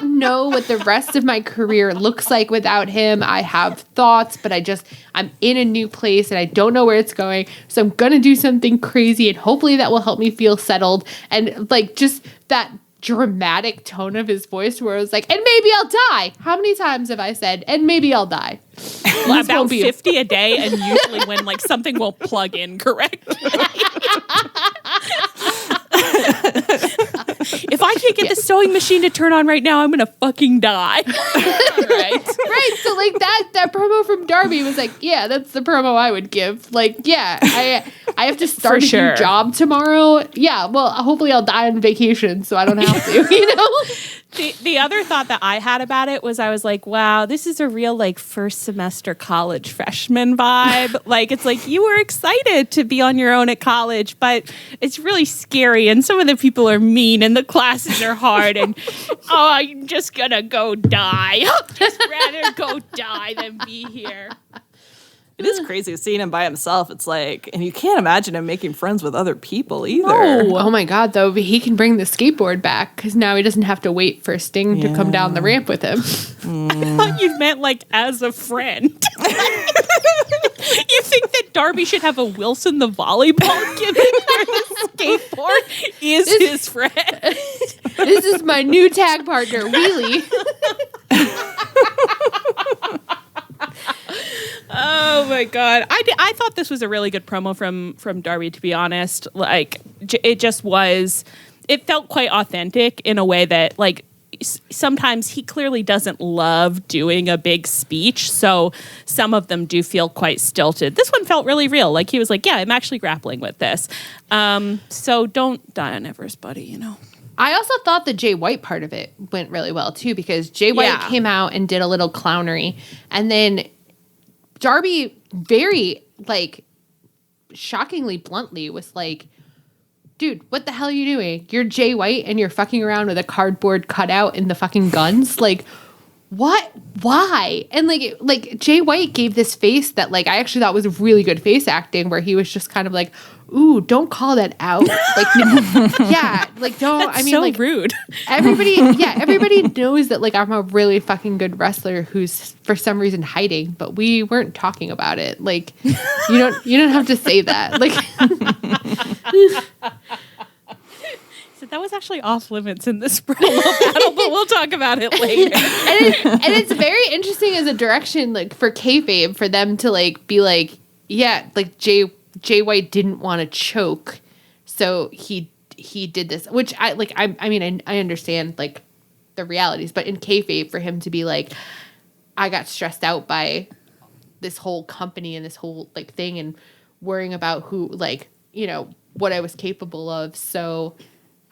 know what the rest of my career looks like without him. I have thoughts, but I'm in a new place and I don't know where it's going. So I'm gonna do something crazy, and hopefully that will help me feel settled. And like just that dramatic tone of his voice where it was like, and maybe I'll die. How many times have I said, and maybe I'll die? Well, about 50 a day, and usually when like something won't plug in correctly. If I can't get the sewing machine to turn on right now, I'm gonna fucking die. Right. So like that promo from Darby was like, yeah, that's the promo I would give. Like, yeah, I have to start a new job tomorrow. Yeah, well, hopefully I'll die on vacation, so I don't have to. You know. The other thought that I had about it was I was like, wow, this is a real like first semester college freshman vibe. Like it's like you were excited to be on your own at college, but it's really scary and some of the people are mean and the classes are hard and I'm just gonna go die. I'd just rather go die than be here. It is crazy seeing him by himself. It's like, and you can't imagine him making friends with other people either. No. Oh my God, though, but he can bring the skateboard back because now he doesn't have to wait for Sting to come down the ramp with him. I thought you meant like as a friend. You think that Darby should have a Wilson the volleyball gimmick where the skateboard is his friend? This is my new tag partner, Wheelie. my God. I thought this was a really good promo from Darby, to be honest. Like, it just was, it felt quite authentic in a way that, like, sometimes he clearly doesn't love doing a big speech, so some of them do feel quite stilted. This one felt really real. Like, he was like, yeah, I'm actually grappling with this. So don't die on everybody, you know. I also thought the Jay White part of it went really well, too, because Jay White came out and did a little clownery. And then Darby very, like, shockingly bluntly was like, dude, what the hell are you doing? You're Jay White and you're fucking around with a cardboard cutout in the fucking guns? Like, what? Why? And, like Jay White gave this face that, like, I actually thought was really good face acting, where he was just kind of like, ooh, don't call that out. Like, yeah, like, don't. That's so like, rude. Everybody knows that, like, I'm a really fucking good wrestler who's for some reason hiding, but we weren't talking about it. Like, you don't have to say that. Like, so that was actually off limits in this promo battle, but we'll talk about it later. and it's very interesting as a direction, like, for kayfabe, for them to, like, be like, yeah, like, Jay White didn't want to choke, so he did this, which I understand, like, the realities, but in kayfabe, for him to be like, I got stressed out by this whole company and this whole, like, thing and worrying about who, like, you know, what I was capable of, so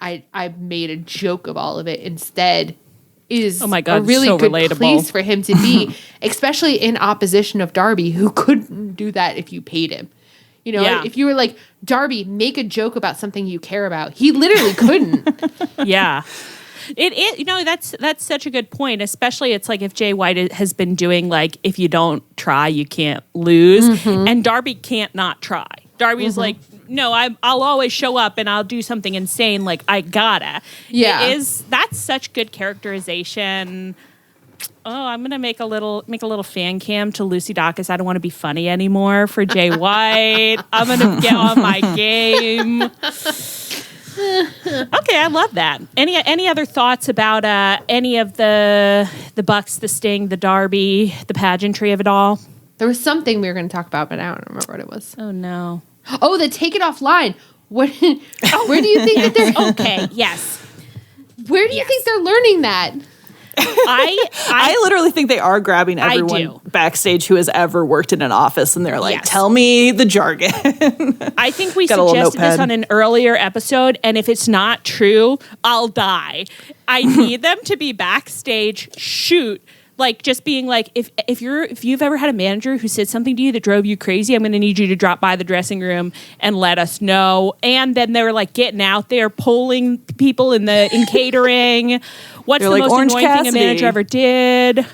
I made a joke of all of it instead, is a really so good relatable place for him to be, especially in opposition of Darby, who couldn't do that if you paid him. You know, if you were like, Darby, make a joke about something you care about, he literally couldn't. Yeah. It you know, that's such a good point, especially it's like if Jay White has been doing, like, if you don't try, you can't lose, and Darby can't not try. Darby's like, no, I'll always show up and I'll do something insane, like, I gotta. Yeah. That's such good characterization. Oh, I'm gonna make a little fan cam to Lucy Dacus. I don't want to be funny anymore for Jay White. I'm gonna get on my game. Okay, I love that. Any other thoughts about any of the Bucks, the Sting, the Darby, the pageantry of it all? There was something we were going to talk about, but I don't remember what it was. Oh no! Oh, the take it offline. Where do you think that they're okay? Yes. Where do you think they're learning that? I literally think they are grabbing everyone backstage who has ever worked in an office, and they're like, tell me the jargon. I think we suggested this on an earlier episode, and if it's not true, I'll die. I need them to be backstage, shoot, like, just being like, if you've ever had a manager who said something to you that drove you crazy, I'm going to need you to drop by the dressing room and let us know. And then they're like getting out there, polling people in catering. What's the most annoying thing a manager ever did?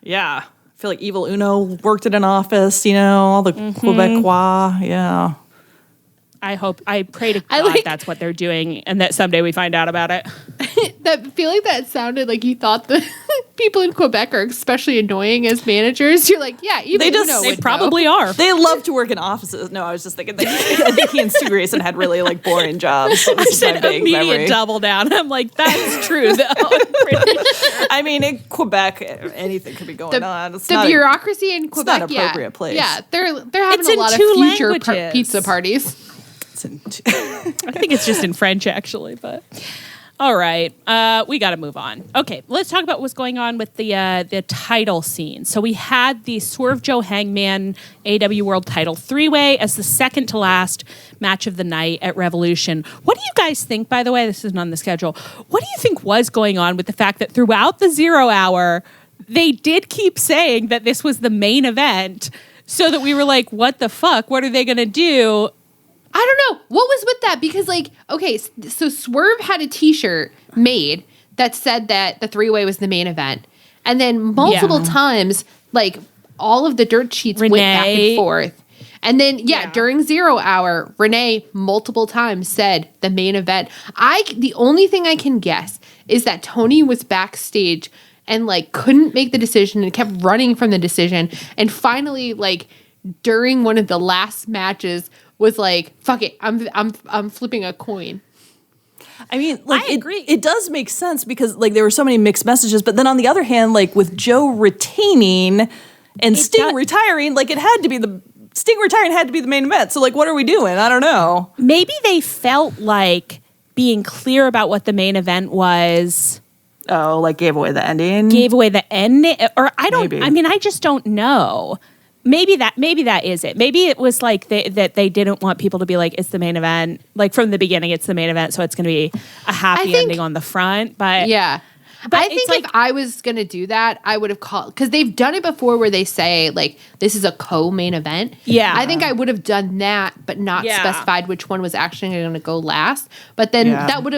Yeah. I feel like Evil Uno worked at an office, you know, all the Quebecois. Yeah. I pray to God that's what they're doing, and that someday we find out about it. I feel like that sounded like you thought the people in Quebec are especially annoying as managers. You're like, yeah, even they probably are. They love to work in offices. No, I was just thinking, I think he and Stu Grayson had really, like, boring jobs. I said immediate memory. Double down. I'm like, that's true, though. I'm pretty sure. I mean, in Quebec, anything could be going on. It's the bureaucracy in Quebec, it's not an appropriate place. Yeah, they're having a lot of future pizza parties. I think it's just in French, actually, but all right. We got to move on. Okay, let's talk about what's going on with the title scene. So we had the Swerve Joe Hangman AW World Title 3-way as the second to last match of the night at Revolution. What do you guys think, by the way? This isn't on the schedule. What do you think was going on with the fact that throughout the 0 hour, they did keep saying that this was the main event, so that we were like, what the fuck? What are they going to do? I don't know. What was with that? Because, like, okay, so Swerve had a t-shirt made that said that the 3-way was the main event. And then multiple times, like, all of the dirt sheets went back and forth. And then, during 0 hour, Renee multiple times said the main event. The only thing I can guess is that Toni was backstage and, like, couldn't make the decision and kept running from the decision. And finally, like, during one of the last matches, was like, fuck it, I'm flipping a coin. I mean, like, I agree. It does make sense because, like, there were so many mixed messages. But then on the other hand, like, with Joe retaining, And Sting retiring, like Sting retiring had to be the main event. So like, what are we doing? I don't know. Maybe they felt like being clear about what the main event was. Oh, like gave away the ending? Gave away the ending? Or Maybe. I just don't know. Maybe that is it. Maybe it was like that they didn't want people to be like, it's the main event. Like from the beginning, it's the main event, so it's going to be a happy ending on the front. But yeah. But I think if I was going to do that, I would have called, because they've done it before where they say, like, this is a co-main event. Yeah. I think I would have done that, but not specified which one was actually going to go last. But then that would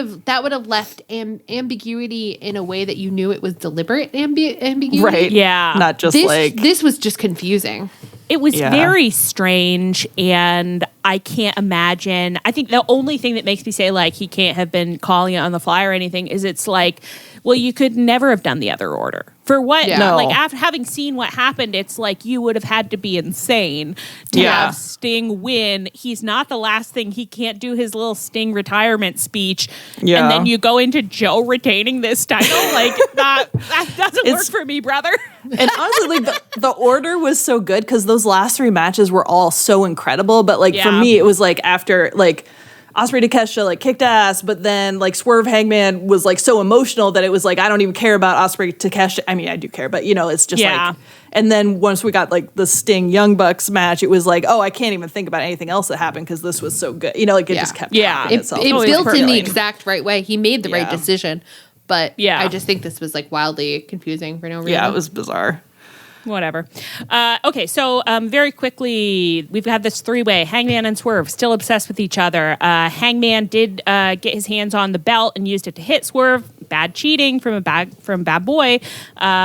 have left ambiguity in a way that you knew it was deliberate ambiguity. Right. Yeah. Not just this was just confusing. It was very strange, and I can't imagine. I think the only thing that makes me say, like, he can't have been calling it on the fly or anything is it's like, well, you could never have done the other order. For what? Yeah. No. Like, after having seen what happened, it's like you would have had to be insane to have Sting win. He's not the last thing. He can't do his little Sting retirement speech. Yeah. And then you go into Joe retaining this title. Like, that doesn't work for me, brother. And honestly, like the order was so good because those last 3 matches were all so incredible. But like for me, it was like after like Ospreay Takeshita like kicked ass, but then like Swerve Hangman was like so emotional that it was like I don't even care about Ospreay Takeshita. I mean, I do care, but you know, it's just like. And then once we got like the Sting Young Bucks match, it was like, oh, I can't even think about anything else that happened because this was so good. You know, like it just kept happening itself. It built in the exact right way. He made the right decision. But I just think this was like wildly confusing for no reason. Yeah, it was bizarre. Whatever. Okay, so very quickly, we've had this 3-way. Hangman and Swerve still obsessed with each other. Hangman did get his hands on the belt and used it to hit Swerve. Bad cheating from Bad Boy.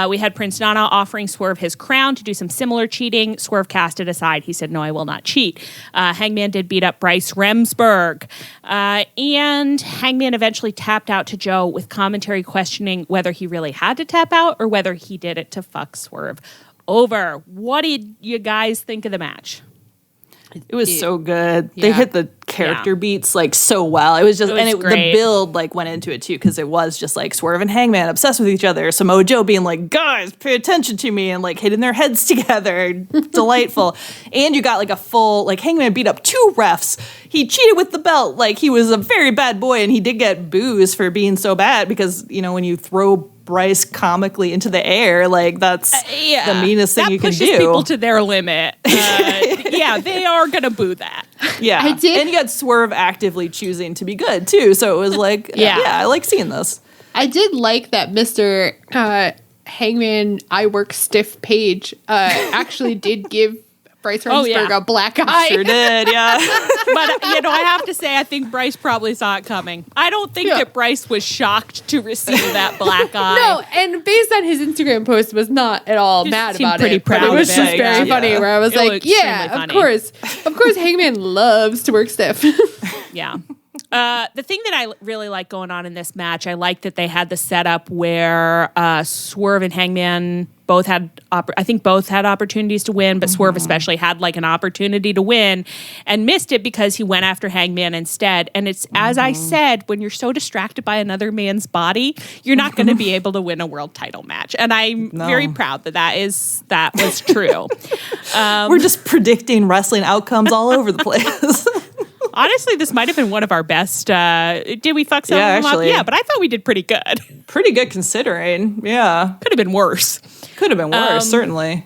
We had Prince Nana offering Swerve his crown to do some similar cheating. Swerve cast it aside. He said, no, I will not cheat. Hangman did beat up Bryce Remsburg. And Hangman eventually tapped out to Joe with commentary questioning whether he really had to tap out or whether he did it to fuck Swerve over. What did you guys think of the match? It was so good. They hit the character beats like so well. It was just, the build like went into it too because it was just like Swerve and Hangman obsessed with each other. Samoa Joe being like, guys, pay attention to me, and like hitting their heads together. Delightful. And you got like a full like Hangman beat up 2 refs. He cheated with the belt. Like he was a very bad boy, and he did get boos for being so bad because you know when you throw Bryce comically into the air, like that's the meanest thing you can do. That pushes people to their limit. They are gonna boo that. Yeah, and you got Swerve actively choosing to be good too. So it was like, I like seeing this. I did like that Mr. Hangman I Work Stiff Page actually did give Bryce Remsburg a black eye. Sure did, yeah. But, I have to say, I think Bryce probably saw it coming. I don't think that Bryce was shocked to receive that black eye. No, and based on his Instagram post, was not at all mad about pretty it. Proud but it was of just it. very funny, where I was like, of course. Of course, Hangman loves to work stiff. Yeah. The thing that I really like going on in this match, I like that they had the setup where Swerve and Hangman both had opportunities to win, but Swerve especially had like an opportunity to win and missed it because he went after Hangman instead. And it's, as I said, when you're so distracted by another man's body, you're not going to be able to win a world title match. And I'm very proud that was true. We're just predicting wrestling outcomes all over the place. Honestly, this might have been one of our best. Did we fuck some of them up? Yeah, but I thought we did pretty good. Pretty good considering. Yeah. Could have been worse. Could have been worse, certainly.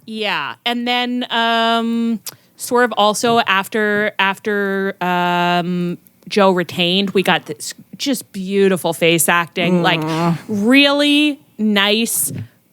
Yeah. And then Swerve also, after Joe retained, we got this just beautiful face acting. Like, really nice,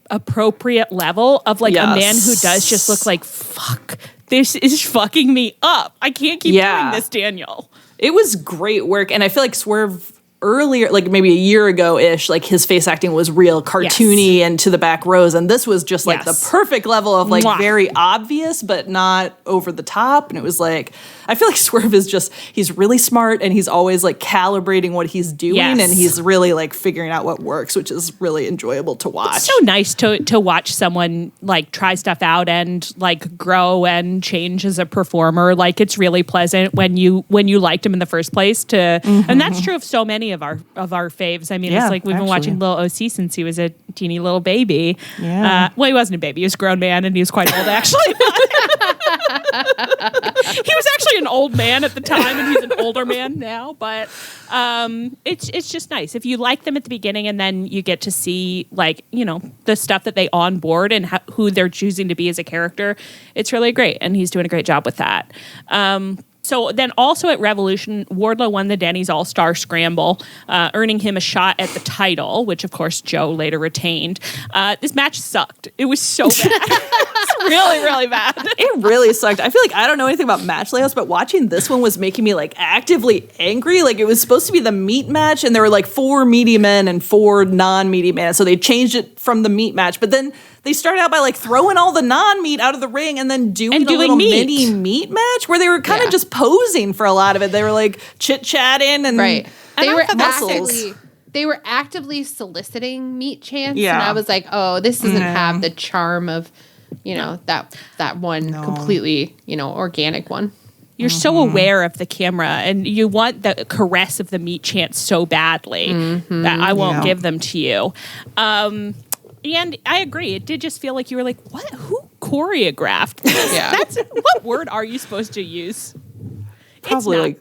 appropriate level of like a man who does just look like, fuck, this is fucking me up. I can't keep doing this, Daniel. It was great work. And I feel like Swerve earlier, like maybe a year ago-ish, like his face acting was real cartoony and to the back rows. And this was just like the perfect level of like very obvious, but not over the top. And it was like, I feel like Swerve is he's really smart and he's always like calibrating what he's doing and he's really like figuring out what works, which is really enjoyable to watch. It's so nice to watch someone like try stuff out and like grow and change as a performer. Like it's really pleasant when you liked him in the first place and that's true of so many of our faves. I mean, it's like we've been watching Lil OC since he was a teeny little baby. Yeah. Well, he wasn't a baby. He was a grown man and he was quite old actually. He was actually an old man at the time and he's an older man now, but it's just nice if you like them at the beginning and then you get to see like, you know, the stuff that they onboard and who they're choosing to be as a character. It's really great and he's doing a great job with that. So then also at Revolution, Wardlow won the Denny's All-Star Scramble, earning him a shot at the title, which of course Joe later retained. This match sucked. It was so bad. It's really, really bad. It really sucked. I feel like I don't know anything about match layouts, but watching this one was making me like actively angry. Like it was supposed to be the meat match and there were like 4 meaty men and 4 non-meaty men. So they changed it from the meat match, but then they started out by like throwing all the non-meat out of the ring and then doing a little mini meat match where they were kind of just posing for a lot of it. They were like chit-chatting and they were actively soliciting meat chants and I was like, oh, this doesn't have the charm of, you know, that one completely, you know, organic one. You're so aware of the camera and you want the caress of the meat chants so badly that I won't give them to you. And I agree. It did just feel like you were like, what? Who choreographed this? That's what word are you supposed to use? Probably like,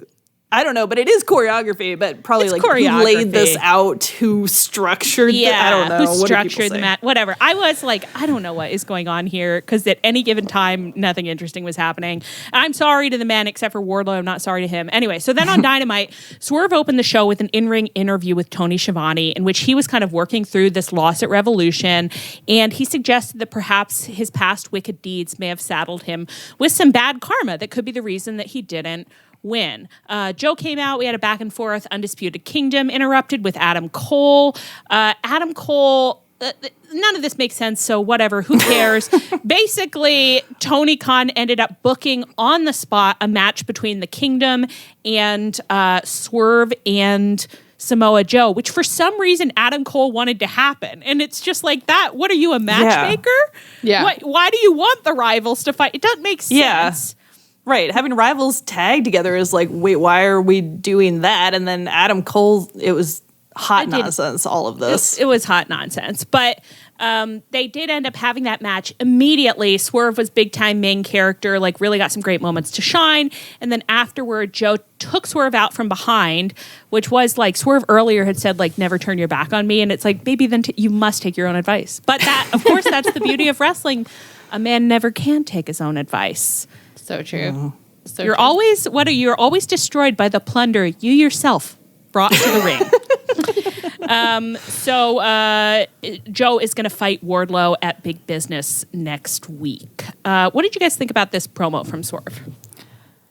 I don't know, but it is choreography, but probably like who laid this out, who structured it. I don't know. Who structured the match, whatever. I was like, I don't know what is going on here because at any given time, nothing interesting was happening. I'm sorry to the men except for Wardlow. I'm not sorry to him. Anyway, so then on Dynamite, Swerve opened the show with an in-ring interview with Toni Schiavone in which he was kind of working through this loss at Revolution and he suggested that perhaps his past wicked deeds may have saddled him with some bad karma that could be the reason that he didn't win. Joe came out. We had a back and forth. Undisputed Kingdom interrupted with Adam Cole. Adam Cole, none of this makes sense, so whatever. Who cares? Basically, Tony Khan ended up booking on the spot a match between the Kingdom and Swerve and Samoa Joe, which for some reason Adam Cole wanted to happen. And it's just like that. What are you, a matchmaker? Yeah. Why do you want the rivals to fight? It doesn't make sense. Yeah. Right. Having rivals tag together is like, wait, why are we doing that? And then Adam Cole, it was hot nonsense, all of this. It was hot nonsense. But they did end up having that match immediately. Swerve was big time main character, like really got some great moments to shine. And then afterward, Joe took Swerve out from behind, which was like Swerve earlier had said, like, never turn your back on me. And it's like, baby, then you must take your own advice. But that, of course, that's the beauty of wrestling. A man never can take his own advice. So true. So you're always destroyed by the plunder you yourself brought to the ring. So Joe is going to fight Wardlow at Big Business next week. What did you guys think about this promo from Swerve?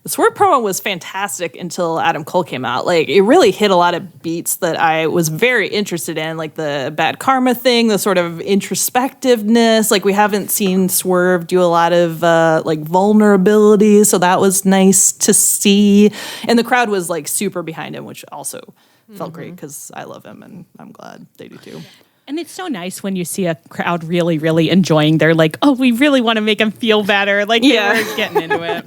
The Swerve promo was fantastic until Adam Cole came out. Like, it really hit a lot of beats that I was very interested in, like the bad karma thing, the sort of introspectiveness. Like, we haven't seen Swerve do a lot of, like, vulnerability, so that was nice to see. And the crowd was, like, super behind him, which also felt great because I love him, and I'm glad they do, too. And it's so nice when you see a crowd really, really enjoying. They're like, oh, we really want to make him feel better. Like, we're getting into it.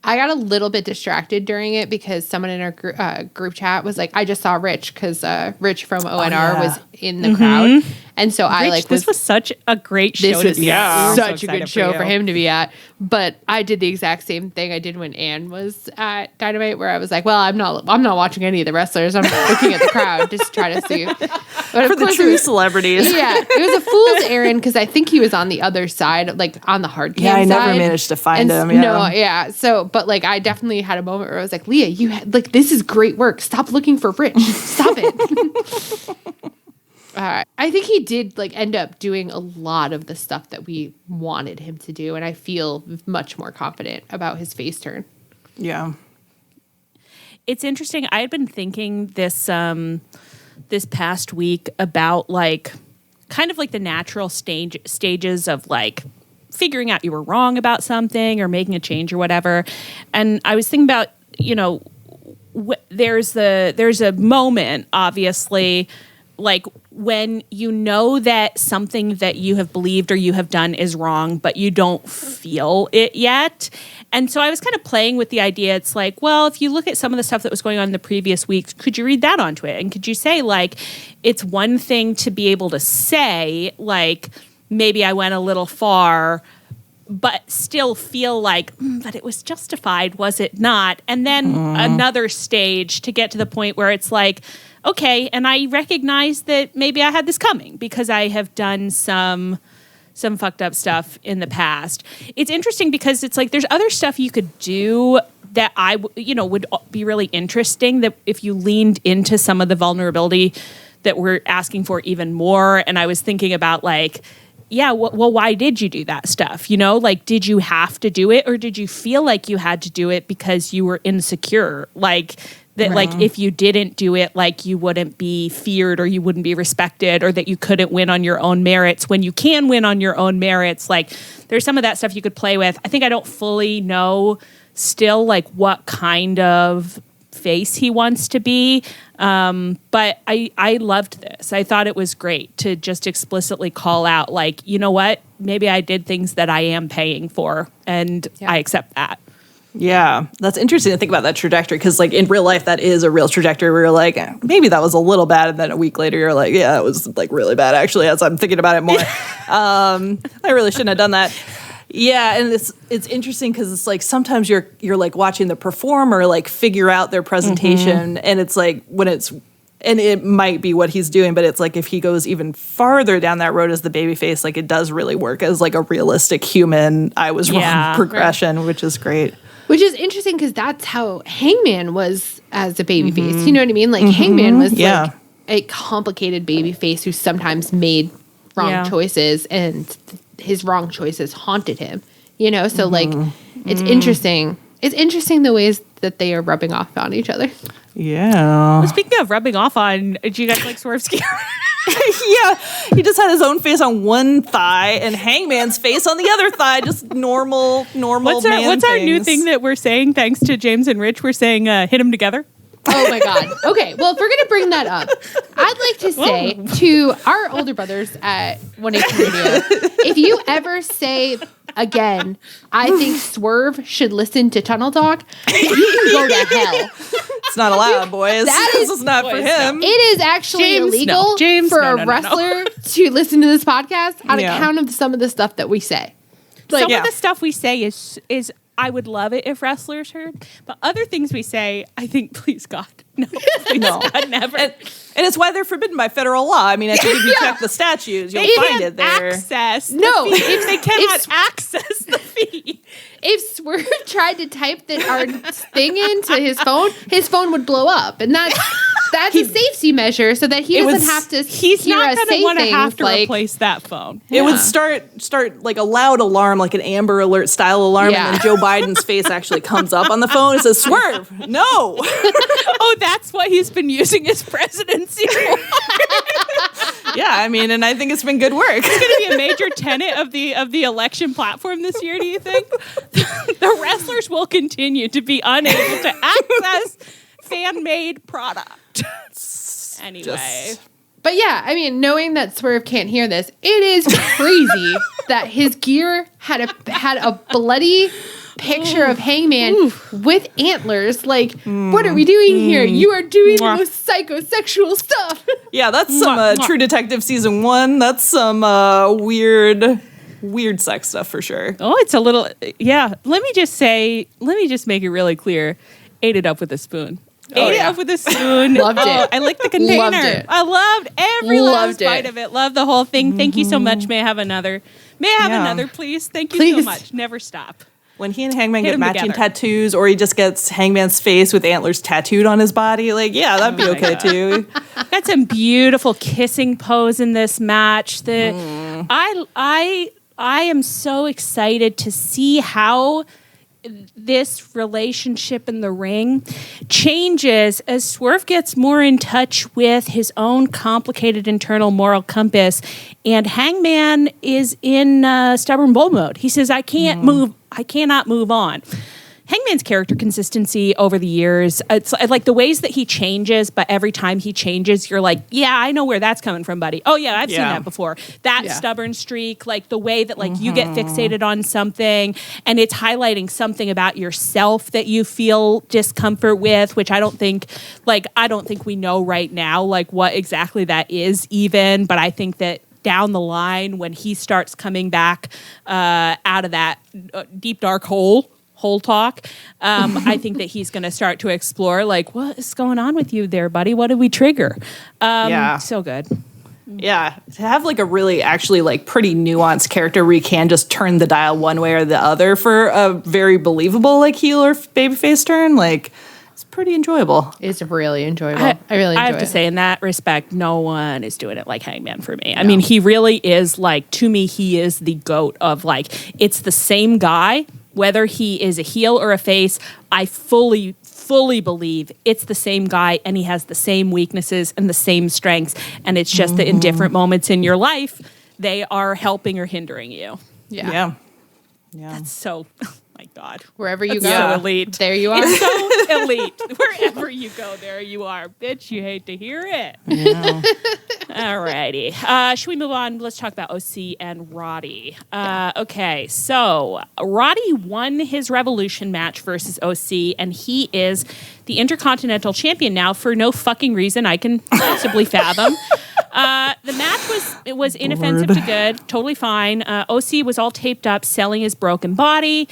I got a little bit distracted during it because someone in our group chat was like, I just saw Rich because Rich from ONR was in the crowd. And so this was such a great show to be at. Such a good show for him to be at. But I did the exact same thing I did when Ann was at Dynamite, where I was like, well, I'm not watching any of the wrestlers. I'm looking at the crowd just to try to see. But for the true celebrities. Yeah. It was a fool's errand because I think he was on the other side, like on the hard cam side. Yeah, I never managed to find him. No, yeah. So, but like I definitely had a moment where I was like, Leah, you had, like, this is great work. Stop looking for Rich. Stop it. I think he did like end up doing a lot of the stuff that we wanted him to do, and I feel much more confident about his face turn. Yeah. It's interesting. I had been thinking this past week about like kind of like the natural stages of like figuring out you were wrong about something or making a change or whatever. And I was thinking about, there's a moment, obviously, like when you know that something that you have believed or you have done is wrong, but you don't feel it yet. And so I was kind of playing with the idea. It's like, well, if you look at some of the stuff that was going on in the previous weeks, could you read that onto it? And could you say, like, it's one thing to be able to say, like, maybe I went a little far, but still feel like, but it was justified, was it not? And then another stage to get to the point where it's like, okay, and I recognize that maybe I had this coming because I have done some fucked up stuff in the past. It's interesting because it's like there's other stuff you could do that would be really interesting, that if you leaned into some of the vulnerability that we're asking for even more. And I was thinking about like, yeah, well, why did you do that stuff? Like, did you have to do it, or did you feel like you had to do it because you were insecure? Like that, like if you didn't do it, like you wouldn't be feared or you wouldn't be respected, or that you couldn't win on your own merits when you can win on your own merits. Like there's some of that stuff you could play with. I think I don't fully know still like what kind of face he wants to be. But I loved this. I thought it was great to just explicitly call out, like, you know what, maybe I did things that I am paying for, and I accept that. Yeah, that's interesting to think about that trajectory, because like in real life, that is a real trajectory where you're like, maybe that was a little bad, and then a week later you're like, yeah, it was like really bad actually, as I'm thinking about it more. I really shouldn't have done that. Yeah, and it's interesting because it's like sometimes you're like watching the performer like figure out their presentation, and it's like and it might be what he's doing, but it's like if he goes even farther down that road as the babyface, like it does really work as like a realistic human I was wrong progression, which is great. Which is interesting because that's how Hangman was as a babyface. You know what I mean? Like Hangman was like a complicated babyface who sometimes made wrong choices, and his wrong choices haunted him. So like it's interesting. It's interesting the ways that they are rubbing off on each other. Yeah. Well, speaking of rubbing off on, do you guys like Swerve's gear? Yeah, he just had his own face on one thigh and Hangman's face on the other thigh. Just normal. What's our new thing that we're saying? Thanks to James and Rich, we're saying hit them together. Oh my God. Okay, well, if we're gonna bring that up, I'd like to say to our older brothers at 118 Radio, if you ever say again, I think Swerve should listen to Tunnel Talk, you can go to hell. It's not allowed, boys. This is not for him. It is actually illegal for a wrestler to listen to this podcast on account of some of the stuff that we say. Like, some of the stuff we say is I would love it if wrestlers heard, but other things we say, I think, please God, no, God, never. And it's why they're forbidden by federal law. I mean, I think if you check the statutes, you'll find it there. Access. No, if they cannot access the feed. If Swerve tried to type our thing into his phone would blow up, and that's a safety measure so that he doesn't have to. He's not going to want to have to replace that phone. It would start like a loud alarm, like an Amber Alert style alarm, and then Joe Biden's face actually comes up on the phone. It says, "Swerve, no." Oh, that's what he's been using his presidency for. Yeah, I mean, and I think it's been good work. It's going to be a major tenet of the election platform this year, do you think? The wrestlers will continue to be unable to access fan-made product. Anyway. But yeah, I mean, knowing that Swerve can't hear this, it is crazy that his gear had a bloody picture of Hangman with antlers. Like, what are we doing here? You are doing the most psychosexual stuff. Yeah, that's some True Detective season 1. That's some weird sex stuff for sure. Oh, it's a little, yeah. Let me just make it really clear. Ate it up with a spoon. Ate it up with a spoon. Loved it. I licked the container. Loved it. I loved every last bite of it. Loved the whole thing. Thank you so much. May I have another? May I have another, please? Thank you so much. Never stop. When he and Hangman get matching tattoos, or he just gets Hangman's face with antlers tattooed on his body, like, yeah, that'd be okay too. Got some beautiful kissing pose in this match. I am so excited to see how this relationship in the ring changes as Swerve gets more in touch with his own complicated internal moral compass, and Hangman is in stubborn bull mode. He says, I cannot move on. Hangman's character consistency over the years, it's like the ways that he changes, but every time he changes, you're like, yeah, I know where that's coming from, buddy. Oh, yeah, I've seen that before. That stubborn streak, like the way that like you get fixated on something and it's highlighting something about yourself that you feel discomfort with, which I don't think we know right now, like what exactly that is even, but I think that down the line when he starts coming back out of that deep, dark hole talk, I think that he's going to start to explore like, what is going on with you there, buddy? What did we trigger? So good. Yeah, to have like a really actually like pretty nuanced character where you can just turn the dial one way or the other for a very believable like heel or babyface turn, like it's pretty enjoyable. It's really enjoyable. I really enjoy it. I have to say, in that respect, no one is doing it like Hangman for me. I mean, he really is like, to me, he is the GOAT of like, it's the same guy. Whether he is a heel or a face, I fully believe it's the same guy and he has the same weaknesses and the same strengths. And it's just that in different moments in your life, they are helping or hindering you. Yeah. That's so, oh my God. Wherever you go, so elite. There you are. It's so elite. Wherever you go, there you are. Bitch, you hate to hear it. Yeah. All righty. Should we move on? Let's talk about OC and Roddy. Okay, so Roddy won his Revolution match versus OC, and he is the Intercontinental Champion now for no fucking reason I can possibly fathom. The match was inoffensive to good, totally fine. OC was all taped up, selling his broken body.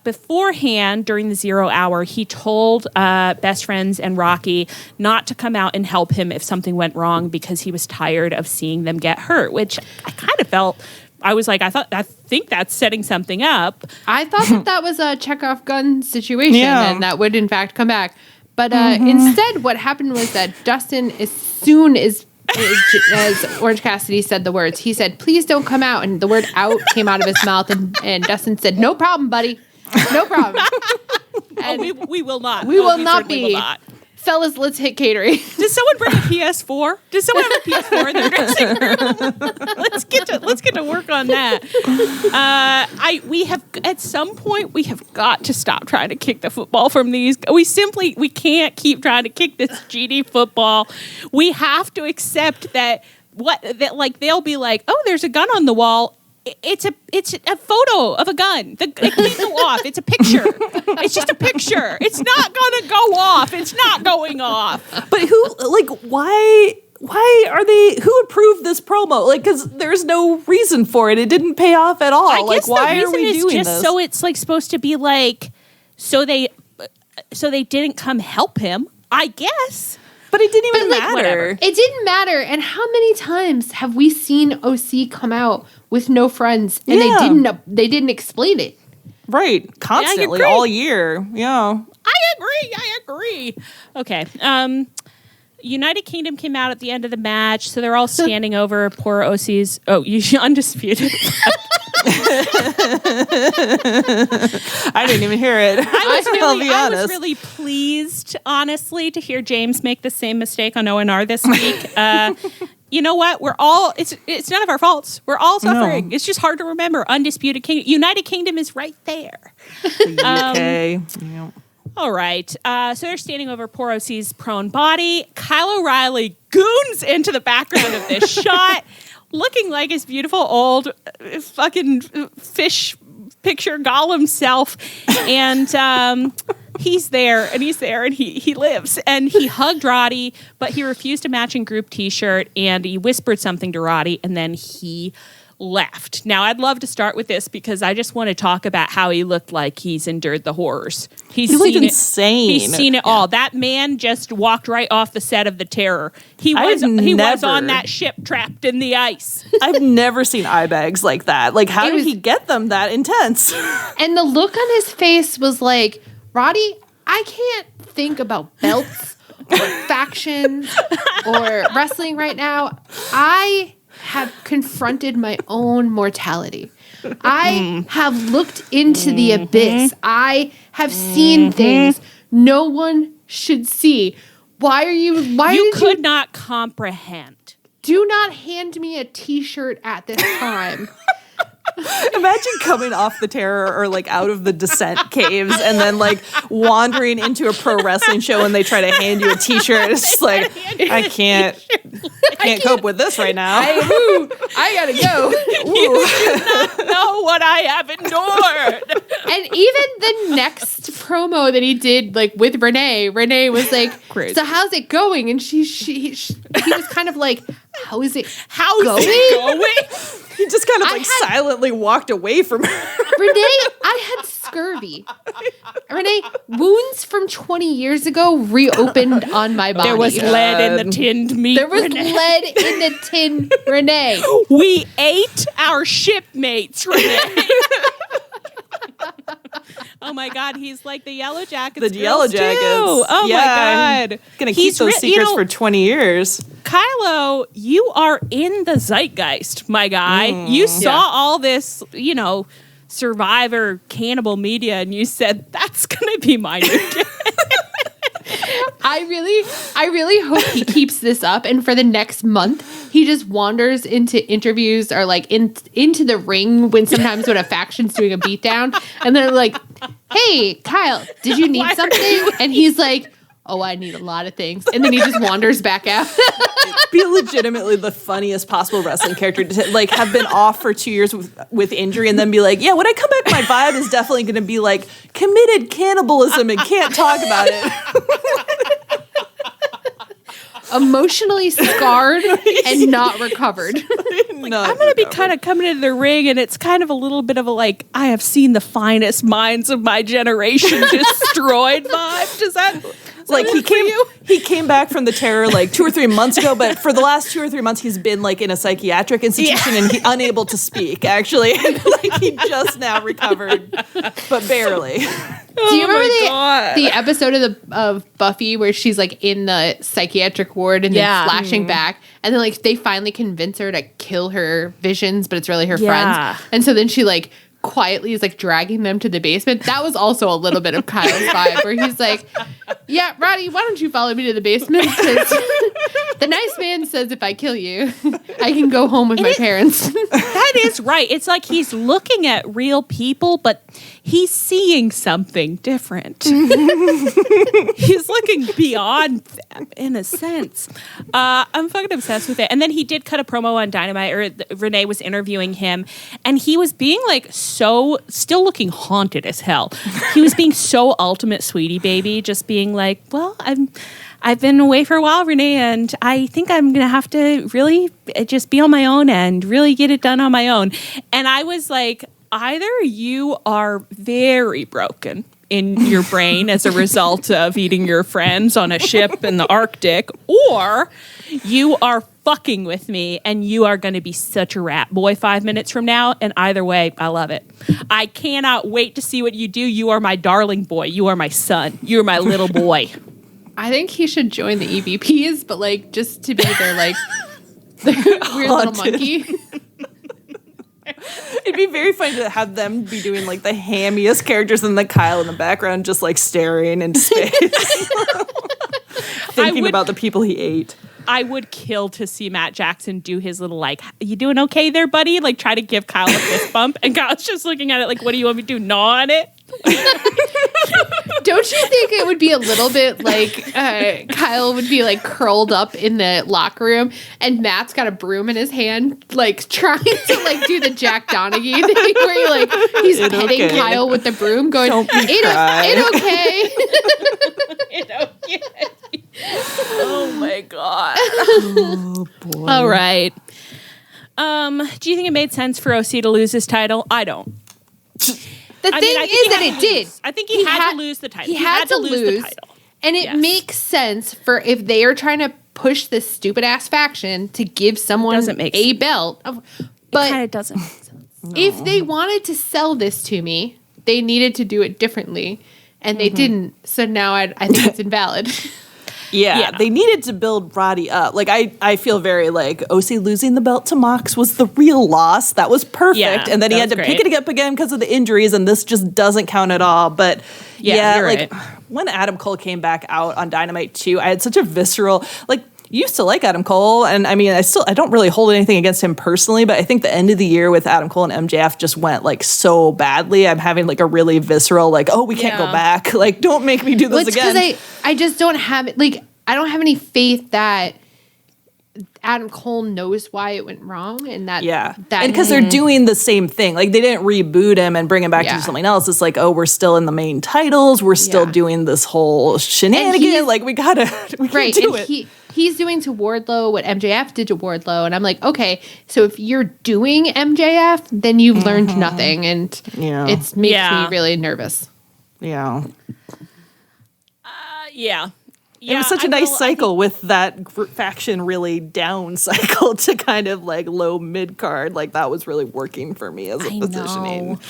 Beforehand, during the 0 hour, he told Best Friends and Rocky not to come out and help him if something went wrong because he was tired of seeing them get hurt, which I kind of felt. I was like, I think that's setting something up. I thought that was a Chekhov gun situation and that would in fact come back. But instead, what happened was that Dustin, as soon as Orange Cassidy said the words, he said, please don't come out. And the word out came out of his mouth. And Dustin said, no problem, buddy. No problem. And we will not. We will not be. Will not. Fellas, let's hit catering. Does someone bring a PS4? Does someone have a PS4 in their dressing room? Let's get to work on that. We have at some point we have got to stop trying to kick the football from these. We can't keep trying to kick this GD football. We have to accept that like they'll be like, oh, there's a gun on the wall. It's a photo of a gun. It can't go off. It's a picture. It's just a picture. It's not gonna go off. It's not going off. But why are they? Who approved this promo? Like, because there's no reason for it. It didn't pay off at all. I guess why the are we reason doing is just this? so it's like supposed to be like, so they didn't come help him. I guess. But it didn't even matter. Whatever. It didn't matter. And how many times have we seen OC come out with no friends and they didn't explain it? Right. Constantly all year. Yeah. I agree. Okay. United Kingdom came out at the end of the match, so they're all standing over poor OC's. Oh, you undisputed. I didn't even hear it. I was really pleased, honestly, to hear James make the same mistake on O&R this week. You know what? We're all, it's none of our faults. We're all suffering. No. It's just hard to remember. Undisputed Kingdom. United Kingdom is right there. The UK. Yeah. All right. So they're standing over poor OC's prone body. Kylo Riley goons into the background of this shot, looking like his beautiful old fucking fish picture Gollum self. And he's there and he lives. And he hugged Roddy, but he refused a matching group t-shirt and he whispered something to Roddy and then he left. Now, I'd love to start with this because I just want to talk about how he looked like he's endured the horrors. He looked insane. He's seen it all. That man just walked right off the set of The Terror. He was on that ship trapped in the ice. I've never seen eye bags like that. Like, how did he get them that intense? And the look on his face was like, Roddy, I can't think about belts or factions or wrestling right now. I have confronted my own mortality. I have looked into the abyss. I have seen things no one should see. Why are you? You could not comprehend. Do not hand me a T-shirt at this time. Imagine coming off the terror or like out of the descent caves and then like wandering into a pro wrestling show and they try to hand you a T-shirt. It's just like, I can't cope with this right now. I gotta go. You do not know what I have endured. And even the next promo that he did, like with Renee was like, Crazy. "So how's it going?" And he was kind of like, "How is it going?" He just kind of like silently walked away from her. Renee, I had scurvy. Renee, wounds from 20 years ago reopened on my body. There was lead in the tinned meat. There was lead in the tin, Renee. We ate our shipmates, Renee. Oh my God, he's like the Yellow Jackets. The Yellow Jackets. Too. Oh my God. Gonna keep those secrets for 20 years. Kylo, you are in the zeitgeist, my guy. You saw all this, Survivor cannibal media, and you said, that's gonna be my new kid. I really hope he keeps this up, and for the next month, he just wanders into interviews or like into the ring when a faction's doing a beatdown, and they're like, "Hey, Kyle, did you need something?" And he's like, "Oh, I need a lot of things," and then he just wanders back out. Be legitimately the funniest possible wrestling character to like have been off for 2 years with injury and then be like, yeah, when I come back, my vibe is definitely going to be like committed cannibalism and can't talk about it. Emotionally scarred and not recovered. I'm going to be kind of coming into the ring, and it's kind of a little bit of a like, I have seen the finest minds of my generation destroyed vibe. Does that like he came back from the terror like 2 or 3 months ago, but for the last 2 or 3 months he's been like in a psychiatric institution and unable to speak. Actually, like he just now recovered, but barely. Do you remember the episode of Buffy where she's like in the psychiatric ward and then flashing back, and then like they finally convince her to kill her visions, but it's really her friends, and so then she like quietly is like dragging them to the basement. That was also a little bit of Kyle's vibe where he's like, "Yeah, Roddy, why don't you follow me to the basement? Because the nice man says if I kill you, I can go home with my parents." That is right. It's like he's looking at real people, but he's seeing something different. He's looking beyond them, in a sense. I'm fucking obsessed with it. And then he did cut a promo on Dynamite, or Renee was interviewing him, and he was being like still looking haunted as hell. He was being so ultimate sweetie baby, just being like, well, I've been away for a while, Renee, and I think I'm going to have to really just be on my own and really get it done on my own. And I was like, either you are very broken in your brain as a result of eating your friends on a ship in the Arctic, or you are fucking with me and you are going to be such a rat boy 5 minutes from now. And either way, I love it. I cannot wait to see what you do. You are my darling boy. You are my son. You are my little boy. I think he should join the EVPs, but like just to be their like their weird little monkey. It'd be very funny to have them be doing like the hammiest characters and the Kyle in the background just like staring into space. Thinking about the people he ate. I would kill to see Matt Jackson do his little like, you doing okay there, buddy? Like try to give Kyle a fist bump, and Kyle's just looking at it like, what do you want me to do? Gnaw on it? Don't you think it would be a little bit like Kyle would be like curled up in the locker room and Matt's got a broom in his hand, like trying to like do the Jack Donaghy thing where he, like he's petting Kyle with the broom, going, "It okay." It okay. Oh my God. Oh boy. All right. Do you think it made sense for OC to lose his title? I don't. The thing is that it did. I think he had to lose the title. He had to lose the title. And it makes sense for if they are trying to push this stupid ass faction to give someone a belt. But it kind of doesn't make sense. If they wanted to sell this to me, they needed to do it differently. And they didn't. So now I think it's invalid. Yeah, they needed to build Roddy up. Like, I feel very like OC losing the belt to Mox was the real loss. That was perfect. Yeah, and then he had to pick it up again because of the injuries, and this just doesn't count at all. But yeah, like when Adam Cole came back out on Dynamite 2, I had such a visceral, like, used to like Adam Cole, and I mean, I don't really hold anything against him personally, but I think the end of the year with Adam Cole and MJF just went like so badly. I'm having like a really visceral, like, oh, we can't go back. Like, don't make me do this again. Because I just don't have like, I don't have any faith that Adam Cole knows why it went wrong, and that and because they're doing the same thing. Like, they didn't reboot him and bring him back to do something else. It's like, oh, we're still in the main titles. We're still doing this whole shenanigan. Like, we can do it. He's doing to Wardlow what MJF did to Wardlow, and I'm like, okay, so if you're doing MJF, then you've learned nothing, and it makes me really nervous. Yeah. Yeah. It was such a nice cycle with that faction really down cycle to kind of like low mid card. Like, that was really working for me as a positioning.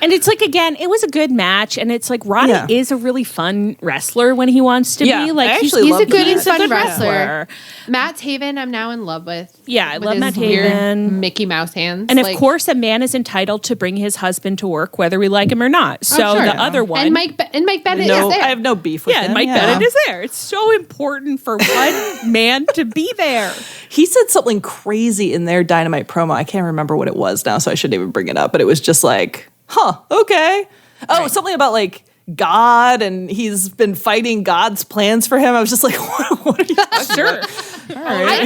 And it's like, again, it was a good match, and it's like Roddy is a really fun wrestler when he wants to be. Like, he's a good fun wrestler. Matt Taven, I'm now in love with. Yeah, I love Matt Taven. Mickey Mouse hands. And of course, a man is entitled to bring his husband to work, whether we like him or not. So the other one, and Mike Bennett is there. I have no beef with him. Yeah, Mike Bennett is there. It's so important for one man to be there. He said something crazy in their Dynamite promo. I can't remember what it was now, so I shouldn't even bring it up. But it was just like, okay. Oh, something about like God, and he's been fighting God's plans for him. I was just like, what are you talking about? All right.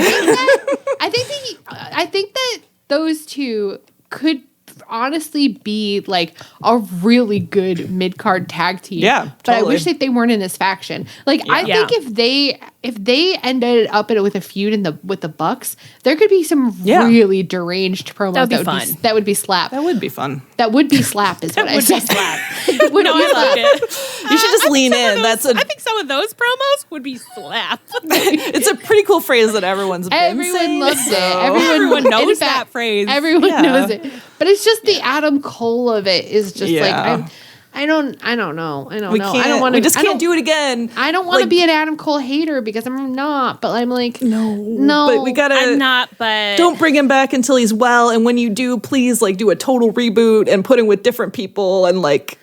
I think that those two could honestly be like a really good mid-card tag team. Yeah, but I wish that they weren't in this faction. Like, I think if they ended up with a feud with the Bucks, there could be some really deranged promos. That'd be fun. That would be slap. That would be fun. That would be slap. Is what I said. I loved it. You should just lean in. I think some of those promos would be slap. It's a pretty cool phrase that everyone's been saying. Loves it. Everyone knows that phrase. Everyone knows it. But it's just the Adam Cole of it is just like I don't know. I don't want to. We just can't do it again. I don't want to be an Adam Cole hater because I'm not. But I'm like, no. But we gotta. I'm not. But don't bring him back until he's well. And when you do, please like do a total reboot and put him with different people and like.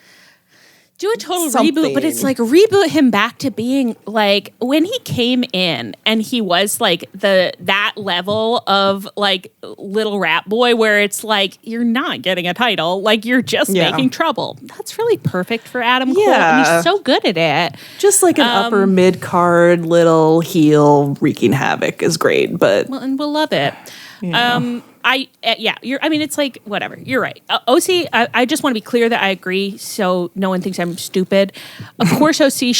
Do a total reboot, but it's like reboot him back to being like when he came in and he was like that level of like little rat boy where it's like you're not getting a title, like you're just making trouble. That's really perfect for Adam Cole, and he's so good at it. Just like an upper mid card little heel wreaking havoc is great, but and we'll love it. Yeah. It's like, whatever. You're right. OC, I just want to be clear that I agree so no one thinks I'm stupid. Of course, OC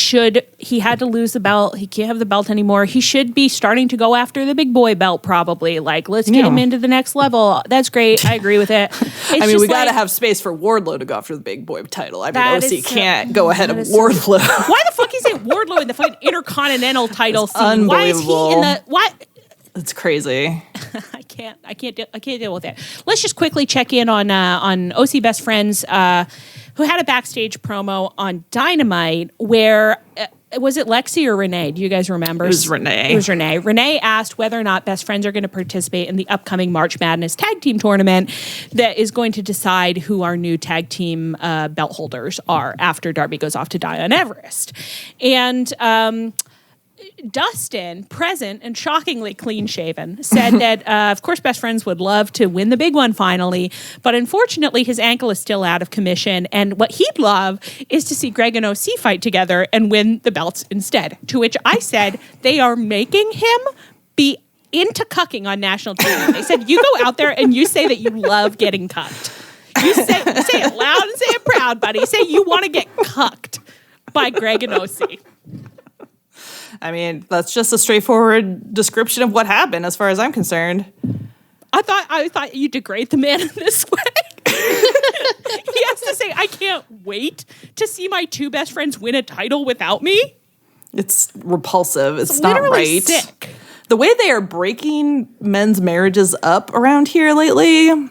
he had to lose the belt. He can't have the belt anymore. He should be starting to go after the big boy belt probably. Like, let's get him into the next level. That's great. I agree with it. We got to have space for Wardlow to go after the big boy title. I mean, OC can't go ahead of Wardlow. Why the fuck is it Wardlow in the fucking Intercontinental title scene? Why is he in the... What? It's crazy. I can't deal with it. Let's just quickly check in on OC Best Friends, who had a backstage promo on Dynamite where was it Lexi or Renee? Do you guys remember? It was Renee. Renee asked whether or not Best Friends are going to participate in the upcoming March Madness Tag Team Tournament that is going to decide who our new tag team belt holders are after Darby goes off to die on Everest, and. Dustin, present and shockingly clean-shaven, said that, of course, Best Friends would love to win the big one finally, but unfortunately his ankle is still out of commission, and what he'd love is to see Greg and OC fight together and win the belts instead, to which I said they are making him be into cucking on national TV. They said, you go out there and you say that you love getting cucked. You say it loud and say it proud, buddy. Say you want to get cucked by Greg and OC. I mean, that's just a straightforward description of what happened as far as I'm concerned. I thought you degrade the man in this way. He has to say, I can't wait to see my two best friends win a title without me. It's repulsive. It's not right. Sick. The way they are breaking men's marriages up around here lately.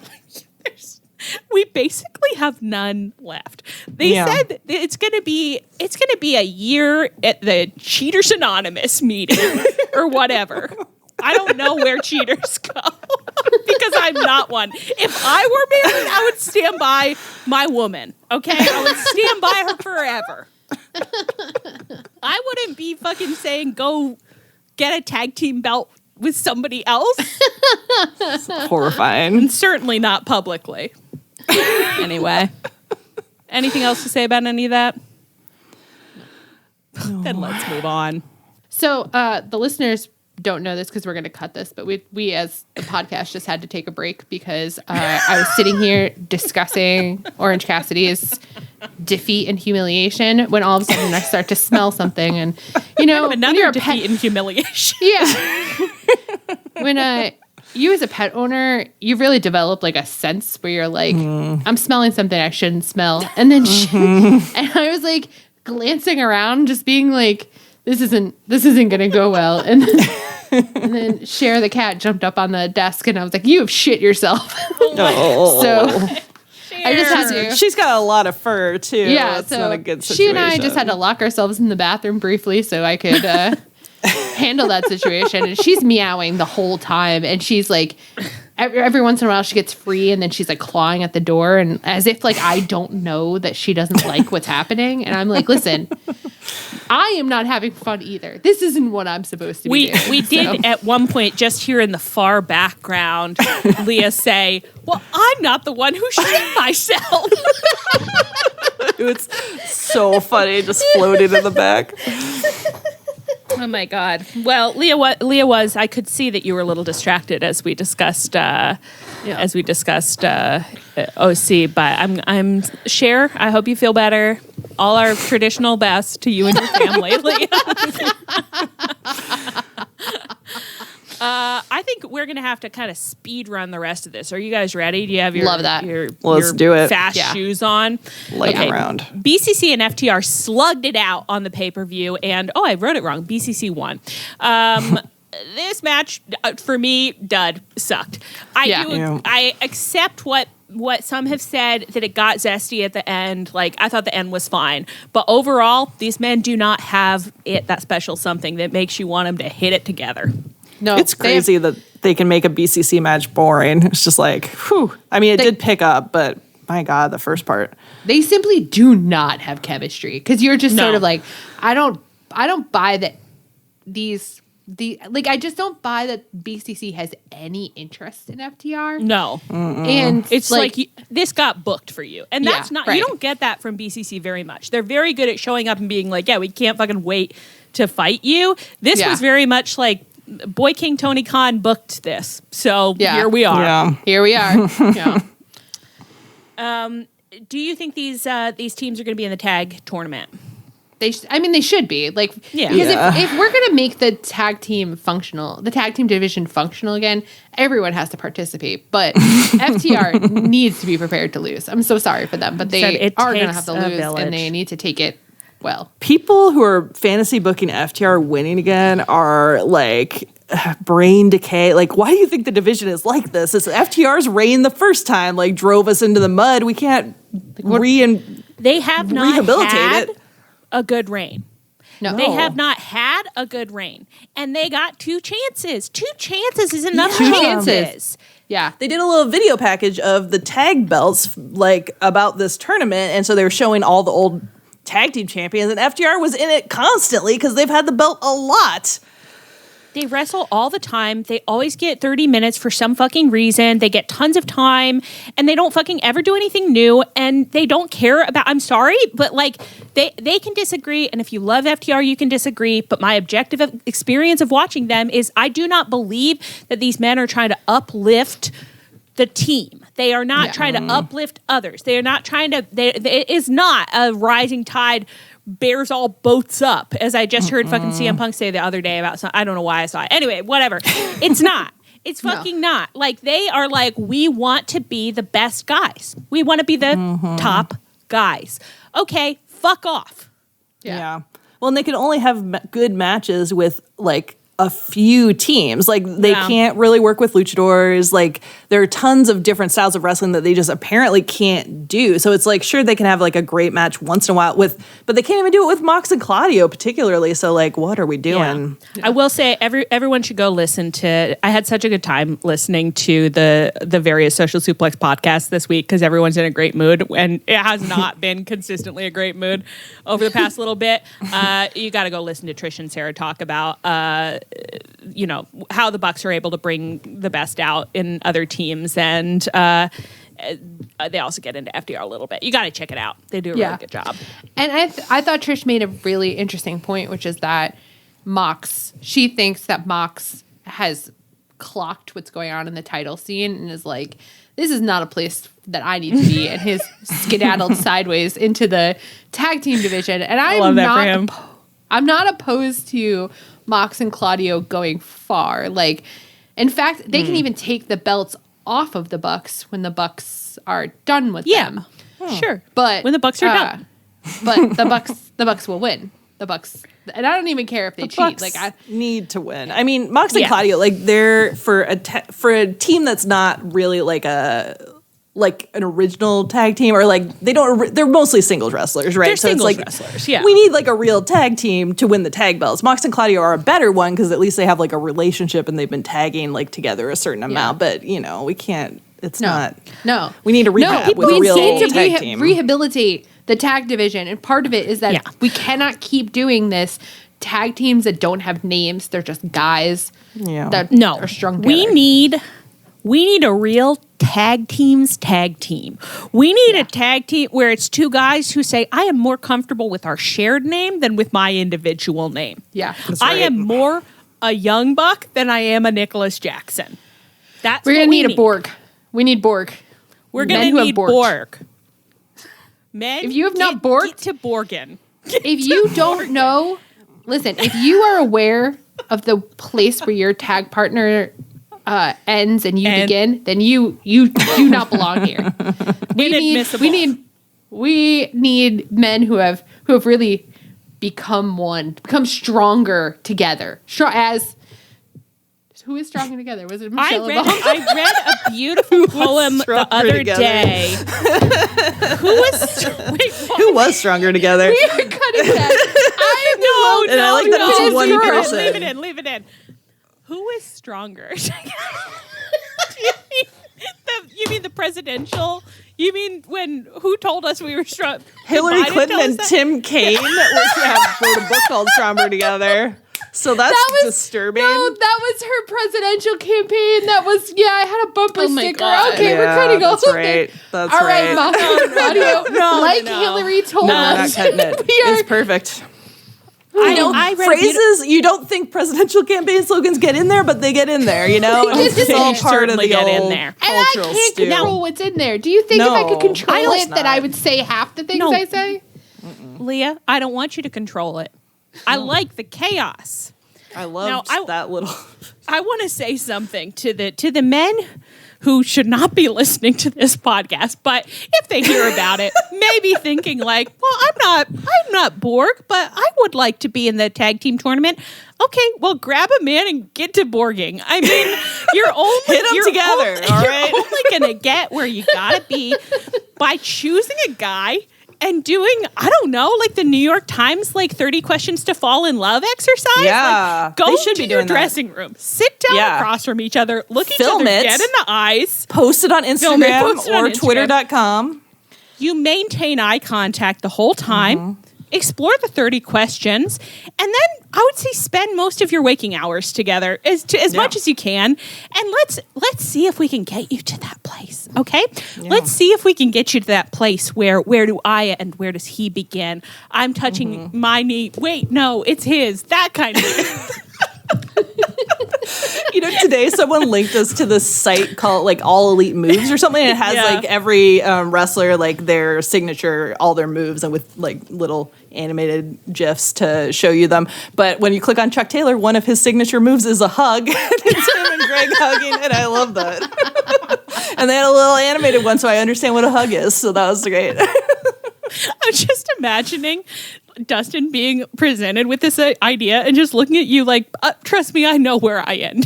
we basically have none left. They said that it's gonna be a year at the Cheaters Anonymous meeting or whatever. I don't know where cheaters go because I'm not one. If I were married, I would stand by my woman. Okay, I would stand by her forever. I wouldn't be fucking saying go get a tag team belt with somebody else. It's horrifying. And certainly not publicly. Anyway, anything else to say about any of that? No. Then let's move on. So the listeners don't know this because we're going to cut this, but we as the podcast just had to take a break because I was sitting here discussing Orange Cassidy's defeat and humiliation when all of a sudden I start to smell something, and another defeat and humiliation. Yeah. When you as a pet owner, you really develop like a sense where you're like, I'm smelling something I shouldn't smell, and then and I was like glancing around, just being like, this isn't gonna go well, and then Cher the cat jumped up on the desk, and I was like, you have shit yourself. So I just had to. She's got a lot of fur too. Yeah, it's so not a good situation. She and I just had to lock ourselves in the bathroom briefly so I could handle that situation. And she's meowing the whole time, and she's like, every once in a while she gets free, and then she's like clawing at the door, and as if like I don't know that she doesn't like what's happening. And I'm like, listen, I am not having fun either. This isn't what I'm supposed to be doing. We did at one point just hear in the far background Leah say, well, I'm not the one who shit myself. It's so funny, just floating in the back. Oh my God. Well, Leah was. I could see that you were a little distracted as we discussed. OC, but I'm Cher. I hope you feel better. All our traditional best to you and your family, Leah. I think we're gonna have to kind of speed run the rest of this. Are you guys ready? Do you have your Love that? Let's do it. Fast shoes on. Lightning round. BCC and FTR slugged it out on the pay-per-view, and I wrote it wrong. BCC won. This match for me, dud, sucked. I accept what some have said, that it got zesty at the end. Like, I thought the end was fine. But overall, these men do not have that special something that makes you want them to hit it together. No, it's crazy that they can make a BCC match boring. It's just like, whew. I mean, it did pick up, but my God, the first part. They simply do not have chemistry, because you're just sort of like, I don't buy that I just don't buy that BCC has any interest in FTR. No. And it's like this got booked for you. And that's not, you don't get that from BCC very much. They're very good at showing up and being like, yeah, we can't fucking wait to fight you. This was very much like, Boy King Tony Khan booked this. So here we are. Yeah. Here we are. Yeah. Do you think these teams are going to be in the tag tournament? They should be. Like, because if we're going to make the tag team division functional again, everyone has to participate. But FTR needs to be prepared to lose. I'm so sorry for them, but they are going to have to lose, and they need to take it well. People who are fantasy booking FTR winning again are like brain decay. Like, why do you think the division is like this? It's FTR's reign the first time, like, drove us into the mud. We can't They have not had a good reign. No. They have not had a good reign. And they got 2 chances. 2 chances is enough chances. Yeah. They did a little video package of the tag belts, like, about this tournament. And so they were showing all the old tag team champions. And FTR was in it constantly because they've had the belt a lot. They wrestle all the time. They always get 30 minutes for some fucking reason. They get tons of time, and they don't fucking ever do anything new, and they don't care about, I'm sorry, but like, they can disagree, and if you love FTR, you can disagree, but my objective experience of watching them is I do not believe that these men are trying to uplift the team. They are not trying to uplift others. They are not trying to, it is not a rising tide bears all boats up, as I just heard fucking CM Punk say the other day about I don't know why I saw it. Anyway, whatever. It's not. It's fucking not. Like, they are like, we want to be the best guys. We want to be the top guys. Okay, fuck off. Yeah. Well, and they can only have good matches with, like, a few teams. Like they can't really work with luchadors. Like there are tons of different styles of wrestling that they just apparently can't do. So it's like, sure, they can have like a great match once in a while but they can't even do it with Mox and Claudio particularly. So like, what are we doing? Yeah. I will say everyone should go listen to, I had such a good time listening to the various Social Suplex podcasts this week because everyone's in a great mood, and it has not been consistently a great mood over the past little bit. You got to go listen to Trish and Sarah talk about how the Bucks are able to bring the best out in other teams, and they also get into FDR a little bit. You got to check it out. They do a really good job. And I thought Trish made a really interesting point, which is that she thinks that Mox has clocked what's going on in the title scene and is like, this is not a place that I need to be, and his skedaddled sideways into the tag team division. And I love that for him. I'm not opposed to Mox and Claudio going far. Like, in fact, they can even take the belts off of the Bucks when the Bucks are done with them. Sure. But when the Bucks are done. But the Bucks will win. The Bucks, and I don't even care if they cheat. Bucks like I need to win. I mean, Mox and Claudio, like they're for a team that's not really like an original tag team, or like they're mostly singles wrestlers, right? They're so singles it's like wrestlers. Yeah, we need like a real tag team to win the tag belts. Mox and Claudio are a better one because at least they have like a relationship and they've been tagging like together a certain amount. But we can't. It's not. No, we need to rehab with a real tag team. Rehabilitate the tag division, and part of it is that we cannot keep doing this. Tag teams that don't have names, they're just guys that are strung together. We need a real tag team. We need a tag team where it's two guys who say, I am more comfortable with our shared name than with my individual name. Yeah. I am more a Young Buck than I am a Nicholas Jackson. We're going to need a Borg. We need Borg. We're going to need Borg. Men, if you have not Borg, get to Borgen. If you don't know, listen, if you are aware of the place where your tag partner ends and you begin, then you do not belong here. We need men who have really become stronger together. Who is stronger together? Was it Michelle Obama? I read a beautiful poem the other day. Who was stronger together? We are cutting that. And I like that it's one person. Leave it in. Who is stronger? You mean the presidential? You mean who told us we were strong? Hillary Clinton and Tim Kaine wrote a book called Stronger Together. So that was disturbing. No, that was her presidential campaign. That was, I had a bumper sticker. God. Okay, we're cutting off. That's right. That's all right. Mox and Claudio, Hillary told us. Not cutting it. It's perfect. I read phrases you don't think presidential campaign slogans get in there, but they get in there, and it's all part of the old in there. And I can't control what's in there. Do you think if I could control it, that I would say half the things I say? Leah, I don't want you to control it. I like the chaos. I love that little. I want to say something to the men who should not be listening to this podcast, but if they hear about it, maybe thinking like, well, I'm not Borg, but I would like to be in the tag team tournament. Okay, well, grab a man and get to Borging. I mean, you're only hit them together. All right, you're only gonna get where you gotta be by choosing a guy and doing, I don't know, like the New York Times, like 30 questions to fall in love exercise. Yeah. Like, go to your dressing room, sit down across from each other, look each other dead in the eyes. Post it on Instagram or Twitter.com. You maintain eye contact the whole time. Mm-hmm. Explore the 30 questions, and then I would say spend most of your waking hours together as much as you can, and let's see if we can get you to that place. Okay, let's see if we can get you to that place where do I and where does he begin? I'm touching my knee. Wait, no, it's his. That kind of. Today someone linked us to this site called like All Elite Moves or something. And it has like every wrestler, like their signature, all their moves, and with like little animated GIFs to show you them. But when you click on Chuck Taylor, one of his signature moves is a hug. It's him and Greg hugging, and I love that. And they had a little animated one, so I understand what a hug is. So that was great. I'm just imagining Dustin being presented with this idea and just looking at you like, trust me, I know where I end.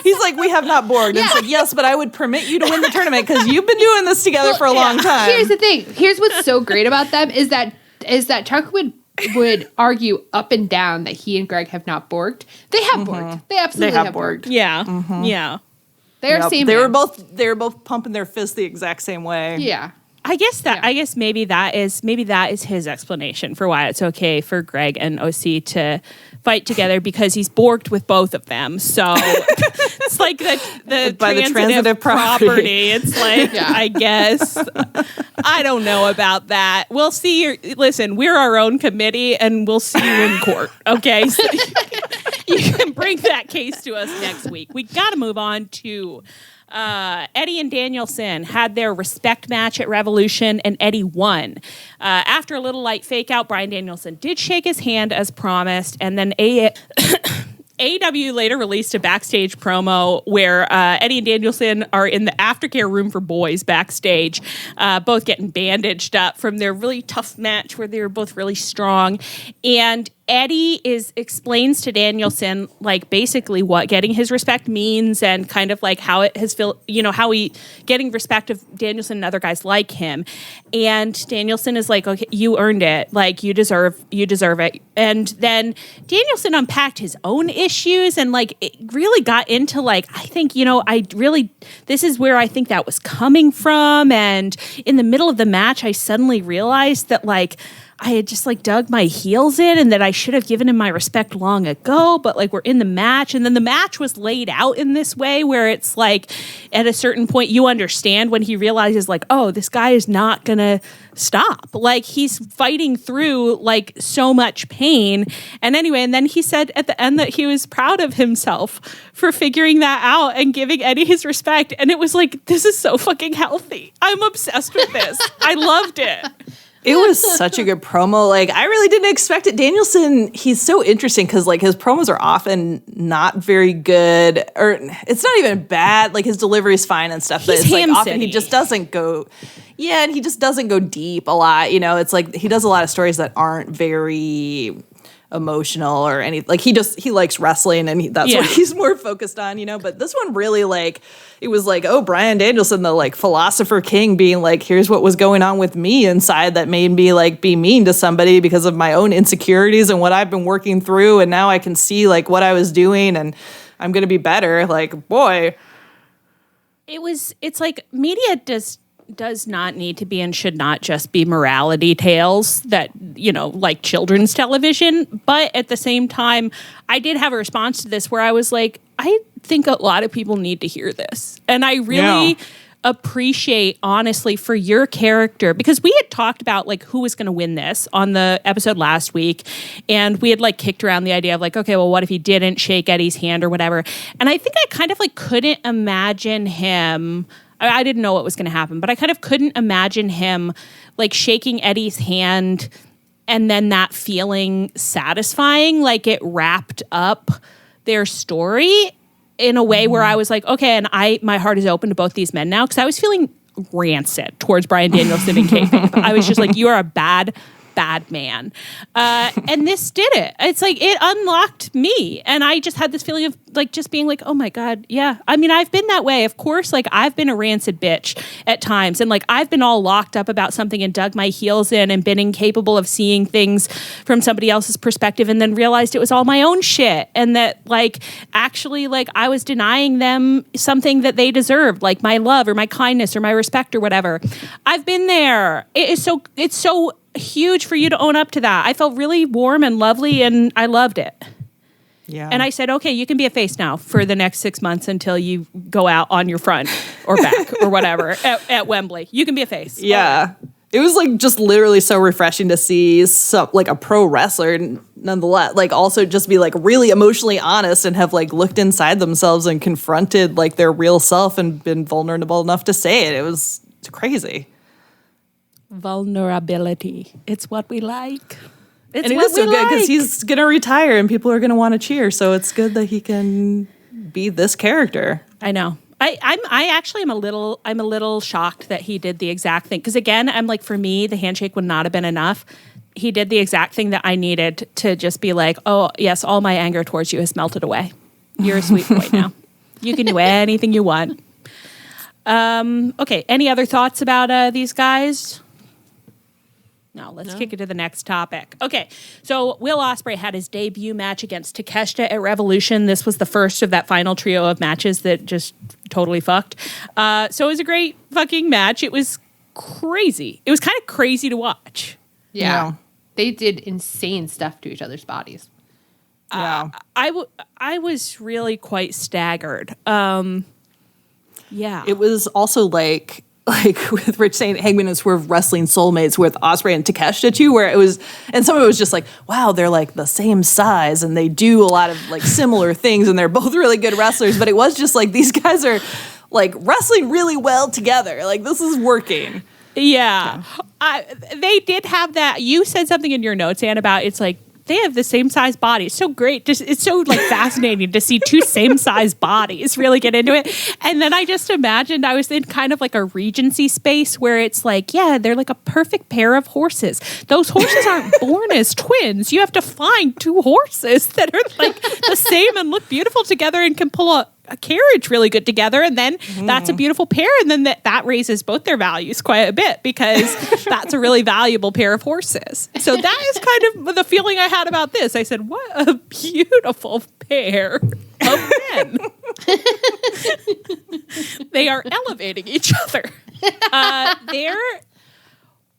He's like, we have not borged. And it's like, yes, but I would permit you to win the tournament because you've been doing this together for a long time. Here's the thing. Here's what's so great about them is that Chuck would argue up and down that he and Greg have not borged. They have borged. They absolutely have borged. Yeah. Mm-hmm. Yeah. They are same. They were both pumping their fists the exact same way. Yeah. I guess maybe that is his explanation for why it's okay for Greg and OC to fight together, because he's borged with both of them. So it's like the transitive property. It's like, I guess, I don't know about that. We'll see. Listen, we're our own committee and we'll see you in court. Okay. So you can bring that case to us next week. We got to move on to Eddie and Danielson had their respect match at Revolution, and Eddie won. After a little light fake out, Bryan Danielson did shake his hand as promised, and then AEW later released a backstage promo where Eddie and Danielson are in the aftercare room for boys backstage, both getting bandaged up from their really tough match where they were both really strong. And Eddie explains to Danielson, like, basically what getting his respect means and kind of like how it has felt, how he getting respect of Danielson and other guys like him. And Danielson is like, okay, you earned it. Like, you deserve it. And then Danielson unpacked his own issues and like it really got into like, I think, this is where I think that was coming from. And in the middle of the match, I suddenly realized that like, I had just like dug my heels in and that I should have given him my respect long ago, but like we're in the match. And then the match was laid out in this way where it's like at a certain point you understand when he realizes like, oh, this guy is not going to stop. Like he's fighting through like so much pain. And anyway, and then he said at the end that he was proud of himself for figuring that out and giving Eddie his respect. And it was like, this is so fucking healthy. I'm obsessed with this. I loved it. It was such a good promo. Like, I really didn't expect it. Danielson, he's so interesting because, like, his promos are often not very good, or it's not even bad. Like, his delivery is fine and stuff, but it's like often he just doesn't go, and he just doesn't go deep a lot. It's like he does a lot of stories that aren't very emotional or any, like he likes wrestling and that's what he's more focused on, but this one really like, it was like, oh, Bryan Danielson, the like philosopher king being like, here's what was going on with me inside that made me like be mean to somebody because of my own insecurities and what I've been working through. And now I can see like what I was doing and I'm going to be better. Like, boy. It's like media does not need to be and should not just be morality tales that, like children's television. But at the same time, I did have a response to this where I was like, I think a lot of people need to hear this. And I really appreciate, honestly, for your character, because we had talked about like who was going to win this on the episode last week. And we had like kicked around the idea of like, okay, well, what if he didn't shake Eddie's hand or whatever? And I think I kind of like couldn't imagine him. I didn't know what was going to happen, but I kind of couldn't imagine him like shaking Eddie's hand and then that feeling satisfying, like it wrapped up their story in a way where I was like, okay, and my heart is open to both these men now, because I was feeling rancid towards Bryan Danielson and kayfabe. I was just like, you are a bad man. And this did it. It's like it unlocked me. And I just had this feeling of like just being like, oh my God, yeah. I mean, I've been that way. Of course, like I've been a rancid bitch at times. And like I've been all locked up about something and dug my heels in and been incapable of seeing things from somebody else's perspective and then realized it was all my own shit. And that like actually like I was denying them something that they deserved, like my love or my kindness or my respect or whatever. I've been there. It's so huge for you to own up to that. I felt really warm and lovely and I loved it. Yeah. And I said, okay, you can be a face now for the next 6 months until you go out on your front or back or whatever at Wembley. You can be a face. Yeah. It was like just literally so refreshing to see like a pro wrestler nonetheless, like also just be like really emotionally honest and have like looked inside themselves and confronted like their real self and been vulnerable enough to say it. It's crazy. Vulnerability. It's what we like. And it is so good because he's going to retire and people are going to want to cheer. So it's good that he can be this character. I know. I actually am a little shocked that he did the exact thing. Because again, I'm like, for me, the handshake would not have been enough. he did the exact thing that I needed to just be like, oh, yes, all my anger towards you has melted away. You're a sweet boy now. You can do anything you want. Okay, any other thoughts about these guys? No, let's kick it to the next topic. Okay, so Will Ospreay had his debut match against Takeshita at Revolution. This was the first of that final trio of matches that just totally fucked. So it was a great fucking match. It was crazy. It was kind of crazy to watch. Yeah. They did insane stuff to each other's bodies. Yeah. I was really quite staggered. Yeah. It was also like with Rich saying Hangman and Swerve wrestling soulmates with Ospreay and Takeshita too, where it was, and some of it was just like, wow, they're like the same size and they do a lot of like similar things and they're both really good wrestlers. But it was just like, these guys are like wrestling really well together. Like this is working. Yeah. They did have that. You said something in your notes, Anne, about it's like they have the same size body. It's so great. It's so like fascinating to see two same size bodies really get into it. And then I just imagined I was in kind of like a Regency space where it's like, yeah, they're like a perfect pair of horses. Those horses aren't born as twins. You have to find two horses that are like the same and look beautiful together and can pull a carriage really good together, and then that's a beautiful pair, and then that raises both their values quite a bit because that's a really valuable pair of horses. So that is kind of the feeling I had about this. I said, what a beautiful pair of men. They are elevating each other. They're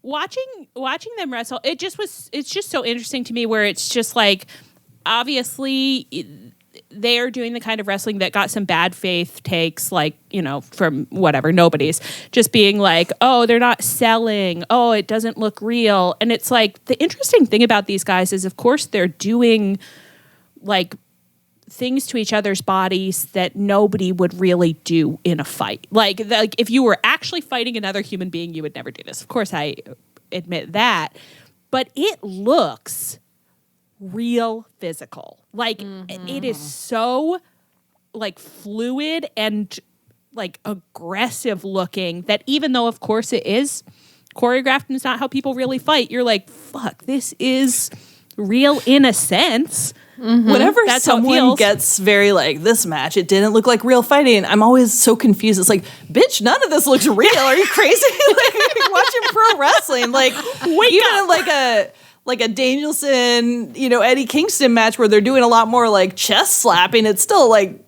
watching them wrestle. It's just so interesting to me where it's just like, obviously they're doing the kind of wrestling that got some bad faith takes, like, you know, from whatever, nobody's just being like, oh, they're not selling. Oh, it doesn't look real. And it's like, the interesting thing about these guys is, of course, they're doing like things to each other's bodies that nobody would really do in a fight. Like if you were actually fighting another human being, you would never do this. Of course, I admit that. But it looks real physical. Like it is so like fluid and like aggressive looking that even though of course it is choreographed and it's not how people really fight, you're like, fuck, this is real in a sense. Whenever someone gets very like, this match, it didn't look like real fighting, I'm always so confused. It's like, bitch, none of this looks real. Are you crazy? Like you're watching pro wrestling. Like even like a Danielson, you know, Eddie Kingston match where they're doing a lot more like chest slapping. It's still like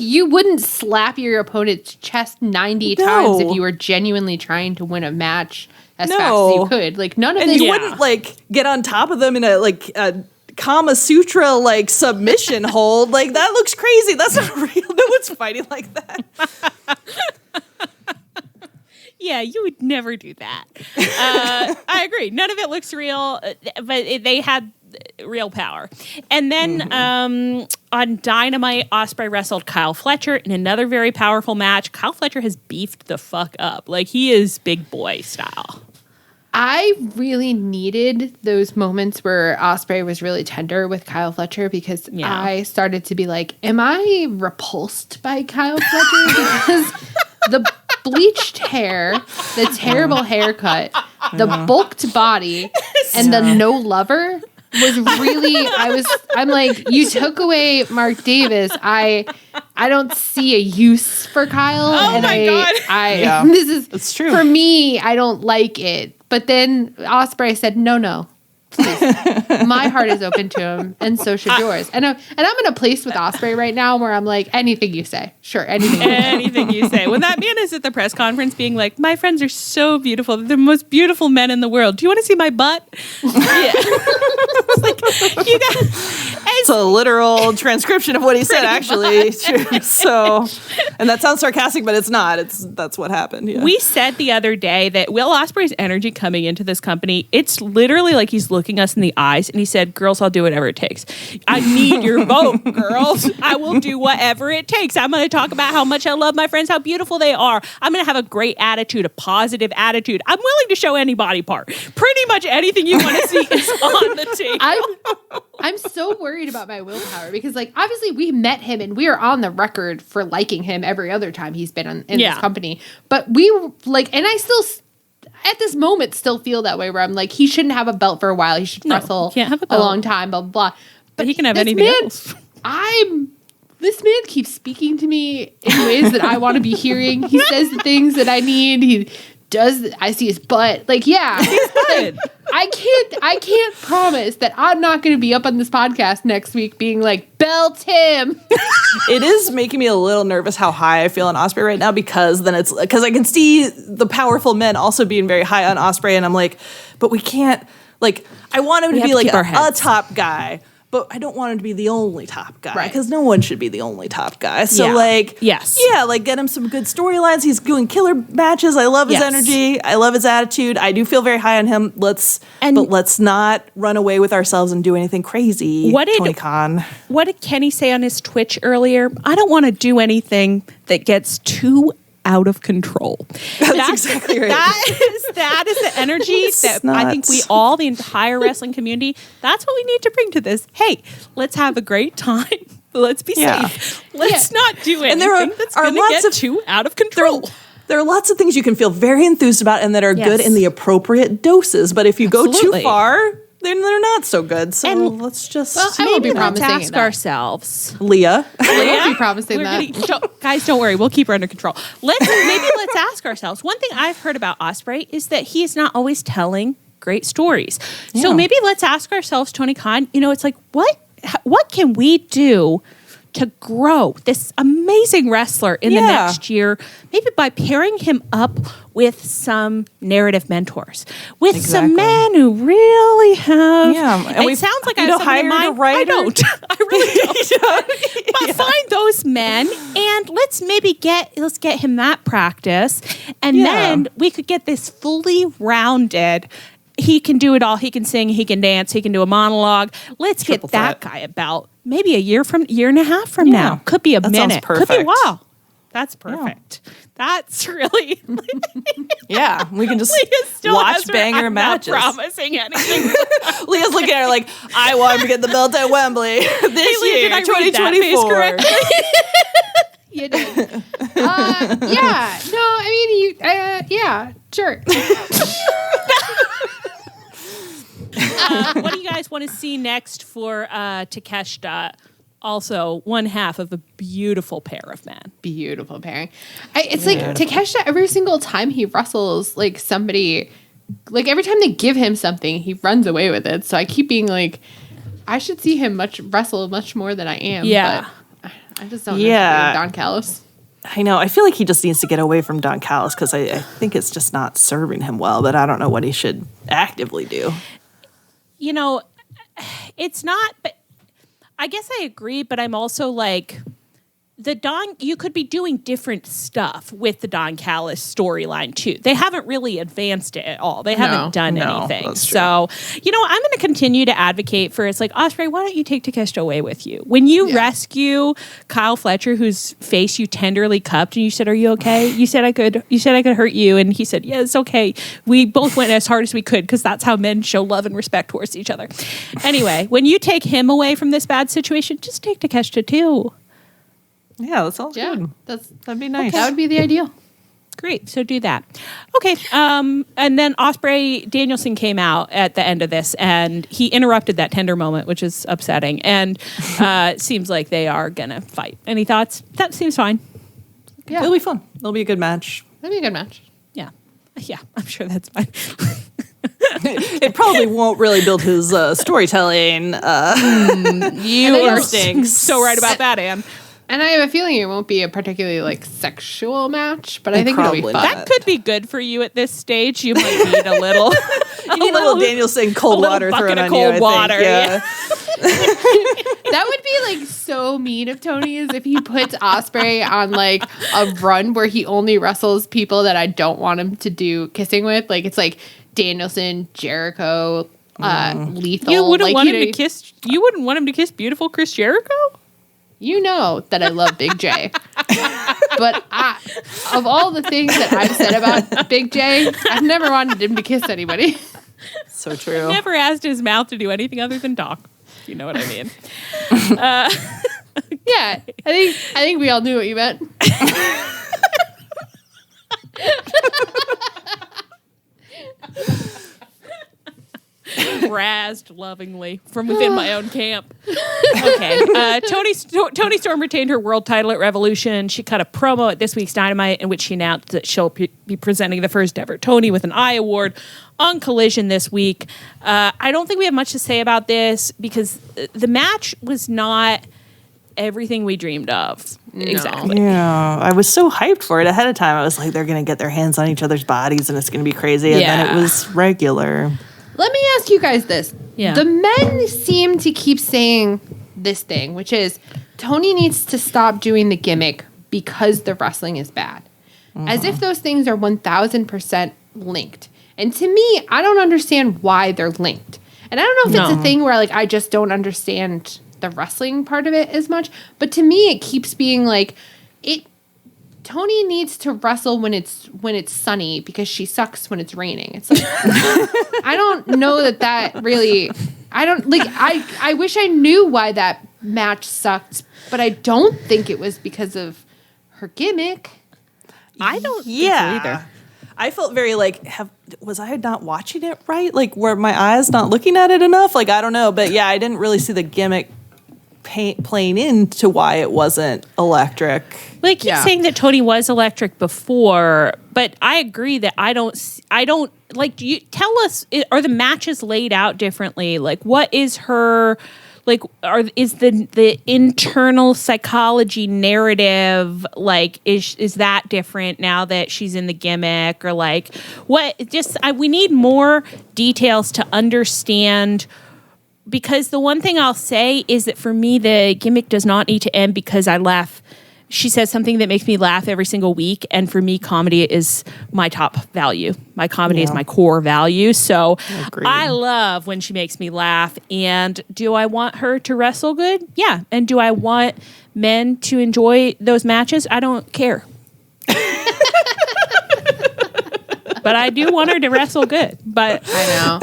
you wouldn't slap your opponent's chest 90 times if you were genuinely trying to win a match as fast as you could. Like none of this. And you wouldn't like get on top of them in a Kama Sutra like submission hold. Like that looks crazy. That's not real. No one's fighting like that. Yeah, you would never do that. I agree. None of it looks real, but they had real power. And then on Dynamite, Ospreay wrestled Kyle Fletcher in another very powerful match. Kyle Fletcher has beefed the fuck up. Like, he is big boy style. I really needed those moments where Ospreay was really tender with Kyle Fletcher because I started to be like, am I repulsed by Kyle Fletcher? Because the bleached hair, the terrible haircut, the bulked body, and the no lover was really, I'm like, you took away Mark Davis. I don't see a use for Kyle. Oh and my God. This is, it's true. For me, I don't like it. But then Ospreay said, no. Please. My heart is open to him, and so should yours. And I'm in a place with Ospreay right now where I'm like, anything you say. Sure, anything you say. When that man is at the press conference being like, my friends are so beautiful. They're the most beautiful men in the world. Do you want to see my butt? Yeah. It's like, you got... It's a literal transcription of what he said, actually. So, and that sounds sarcastic, but it's not. That's what happened. Yeah. We said the other day that Will Ospreay's energy coming into this company, it's literally like he's looking us in the eyes and he said, girls, I'll do whatever it takes. I need your vote, girls. I will do whatever it takes. I'm going to talk about how much I love my friends, how beautiful they are. I'm going to have a great attitude, a positive attitude. I'm willing to show any body part. Pretty much anything you want to see is on the table. I'm so worried about my willpower because, like, obviously we met him and we are on the record for liking him every other time he's been in this company. But we like, and I at this moment still feel that way where I'm like, he shouldn't have a belt for a while. He should wrestle can't have a belt. long time, blah, blah, blah. But he can have anything else. This man keeps speaking to me in ways that I want to be hearing. He says the things that I need. He does. I see his butt. Like, yeah. Like, I can't promise that I'm not going to be up on this podcast next week being like, belt him. It is making me a little nervous how high I feel on Ospreay right now because I can see the powerful men also being very high on Ospreay, and I'm like, but we can't, like, I want him to be like a top guy. But I don't want him to be the only top guy because no one should be the only top guy. So get him some good storylines. He's doing killer matches. I love his energy. I love his attitude. I do feel very high on him. But let's not run away with ourselves and do anything crazy. Tony Khan. What did Kenny say on his Twitch earlier? I don't want to do anything that gets too out of control. That's exactly right. That is the energy that I think the entire wrestling community, that's what we need to bring to this. Hey, let's have a great time. Let's be safe. Let's not do anything that's going to get too out of control. There are lots of things you can feel very enthused about and that are good in the appropriate doses. But if you go too far, then they're not so good. So let's just maybe let's ask ourselves. Leah. I won't be promising that. Guys, don't worry. We'll keep her under control. Let's ask ourselves. One thing I've heard about Ospreay is that he is not always telling great stories. Yeah. So maybe let's ask ourselves, Tony Khan, it's like, what can we do to grow this amazing wrestler in the next year, maybe by pairing him up with some narrative mentors, with some men who really have. Yeah, and it sounds like I have someone in mind. I don't. I really don't. But find those men and let's get him that practice, and then we could get this fully rounded. He can do it all. He can sing. He can dance. He can do a monologue. Let's get that guy about maybe a year and a half from now. Could be a minute. Could be That's perfect. Yeah. That's really. We can just watch banger matches. Not promising anything. Leah's looking at her like, I want to get the belt at Wembley this year, 2024. You did. No, I mean, sure. What do you guys want to see next for Takeshita? Also, one half of a beautiful pair of men. Beautiful pairing. It's like Takeshita, every single time he wrestles, like somebody, like every time they give him something, he runs away with it. So I keep being like, I should see him wrestle much more than I am. Yeah. But I just don't know Don Callis. I know. I feel like he just needs to get away from Don Callis because I think it's just not serving him well, but I don't know what he should actively do. It's not, but I guess I agree, but I'm also like, you could be doing different stuff with the Don Callis storyline too. They haven't really advanced it at all. They haven't done anything. So, I'm going to continue to advocate for, it's like, Ospreay, why don't you take Takeshita away with you? When you rescue Kyle Fletcher, whose face you tenderly cupped, and you said, are you okay? You said I could hurt you. And he said, yeah, it's okay. We both went as hard as we could because that's how men show love and respect towards each other. Anyway, when you take him away from this bad situation, just take Takeshita too. Yeah, that sounds good. That'd be nice. Okay. That would be the ideal. Great. So do that. Okay. And then Ospreay Danielson came out at the end of this, and he interrupted that tender moment, which is upsetting. And it seems like they are gonna fight. Any thoughts? That seems fine. Yeah, it'll be fun. It'll be a good match. It'll be a good match. Yeah. I'm sure that's fine. It probably won't really build his storytelling. You are so right about that, Anne. And I have a feeling it won't be a particularly sexual match, but I think it'll be fun. That could be good for you at this stage. You might need a little, a little Danielson cold water thrown on you. Water. Yeah. That would be so mean of Tony is if he puts Ospreay on a run where he only wrestles people that I don't want him to do kissing with. It's Danielson, Jericho, Lethal. You wouldn't want him to kiss. You wouldn't want him to kiss beautiful Chris Jericho. You know that I love Big J. But of all the things that I've said about Big J, I've never wanted him to kiss anybody. So true. I've never asked his mouth to do anything other than talk. If you know what I mean. Yeah, I think we all knew what you meant. Razzed lovingly from within my own camp. Okay. Toni Storm retained her world title at Revolution. She cut a promo at this week's Dynamite in which she announced that she'll be presenting the first ever Toni with an Eye Award on Collision this week. I don't think we have much to say about this because the match was not everything we dreamed of. No. Exactly. Yeah, I was so hyped for it ahead of time. I was like, they're going to get their hands on each other's bodies and it's going to be crazy. And then it was regular. Let me ask you guys this. Yeah. The men seem to keep saying this thing, which is Toni needs to stop doing the gimmick because the wrestling is bad. As if those things are 1,000% linked. And to me, I don't understand why they're linked. And I don't know if it's a thing where like I just don't understand the wrestling part of it as much. But to me, it keeps being like Toni needs to wrestle when it's sunny because she sucks when it's raining. It's like I don't know that really. I don't like. I wish I knew why that match sucked, but I don't think it was because of her gimmick. I don't think so either. I felt very like, was I not watching it right? Like, were my eyes not looking at it enough? Like, I don't know. But yeah, I didn't really see the gimmick playing into why it wasn't electric. Well, I keep saying that Toni was electric before, but I agree that I don't like, do you tell us, are the matches laid out differently? Like, what is her, like, is the internal psychology narrative, like, is that different now that she's in the gimmick? Or like, what, we need more details to understand. Because the one thing I'll say is that for me, the gimmick does not need to end because I laugh. She says something that makes me laugh every single week. And for me, comedy is my top value. My comedy is my core value. So I love when she makes me laugh. And do I want her to wrestle good? Yeah. And do I want men to enjoy those matches? I don't care. But I do want her to wrestle good. But I know.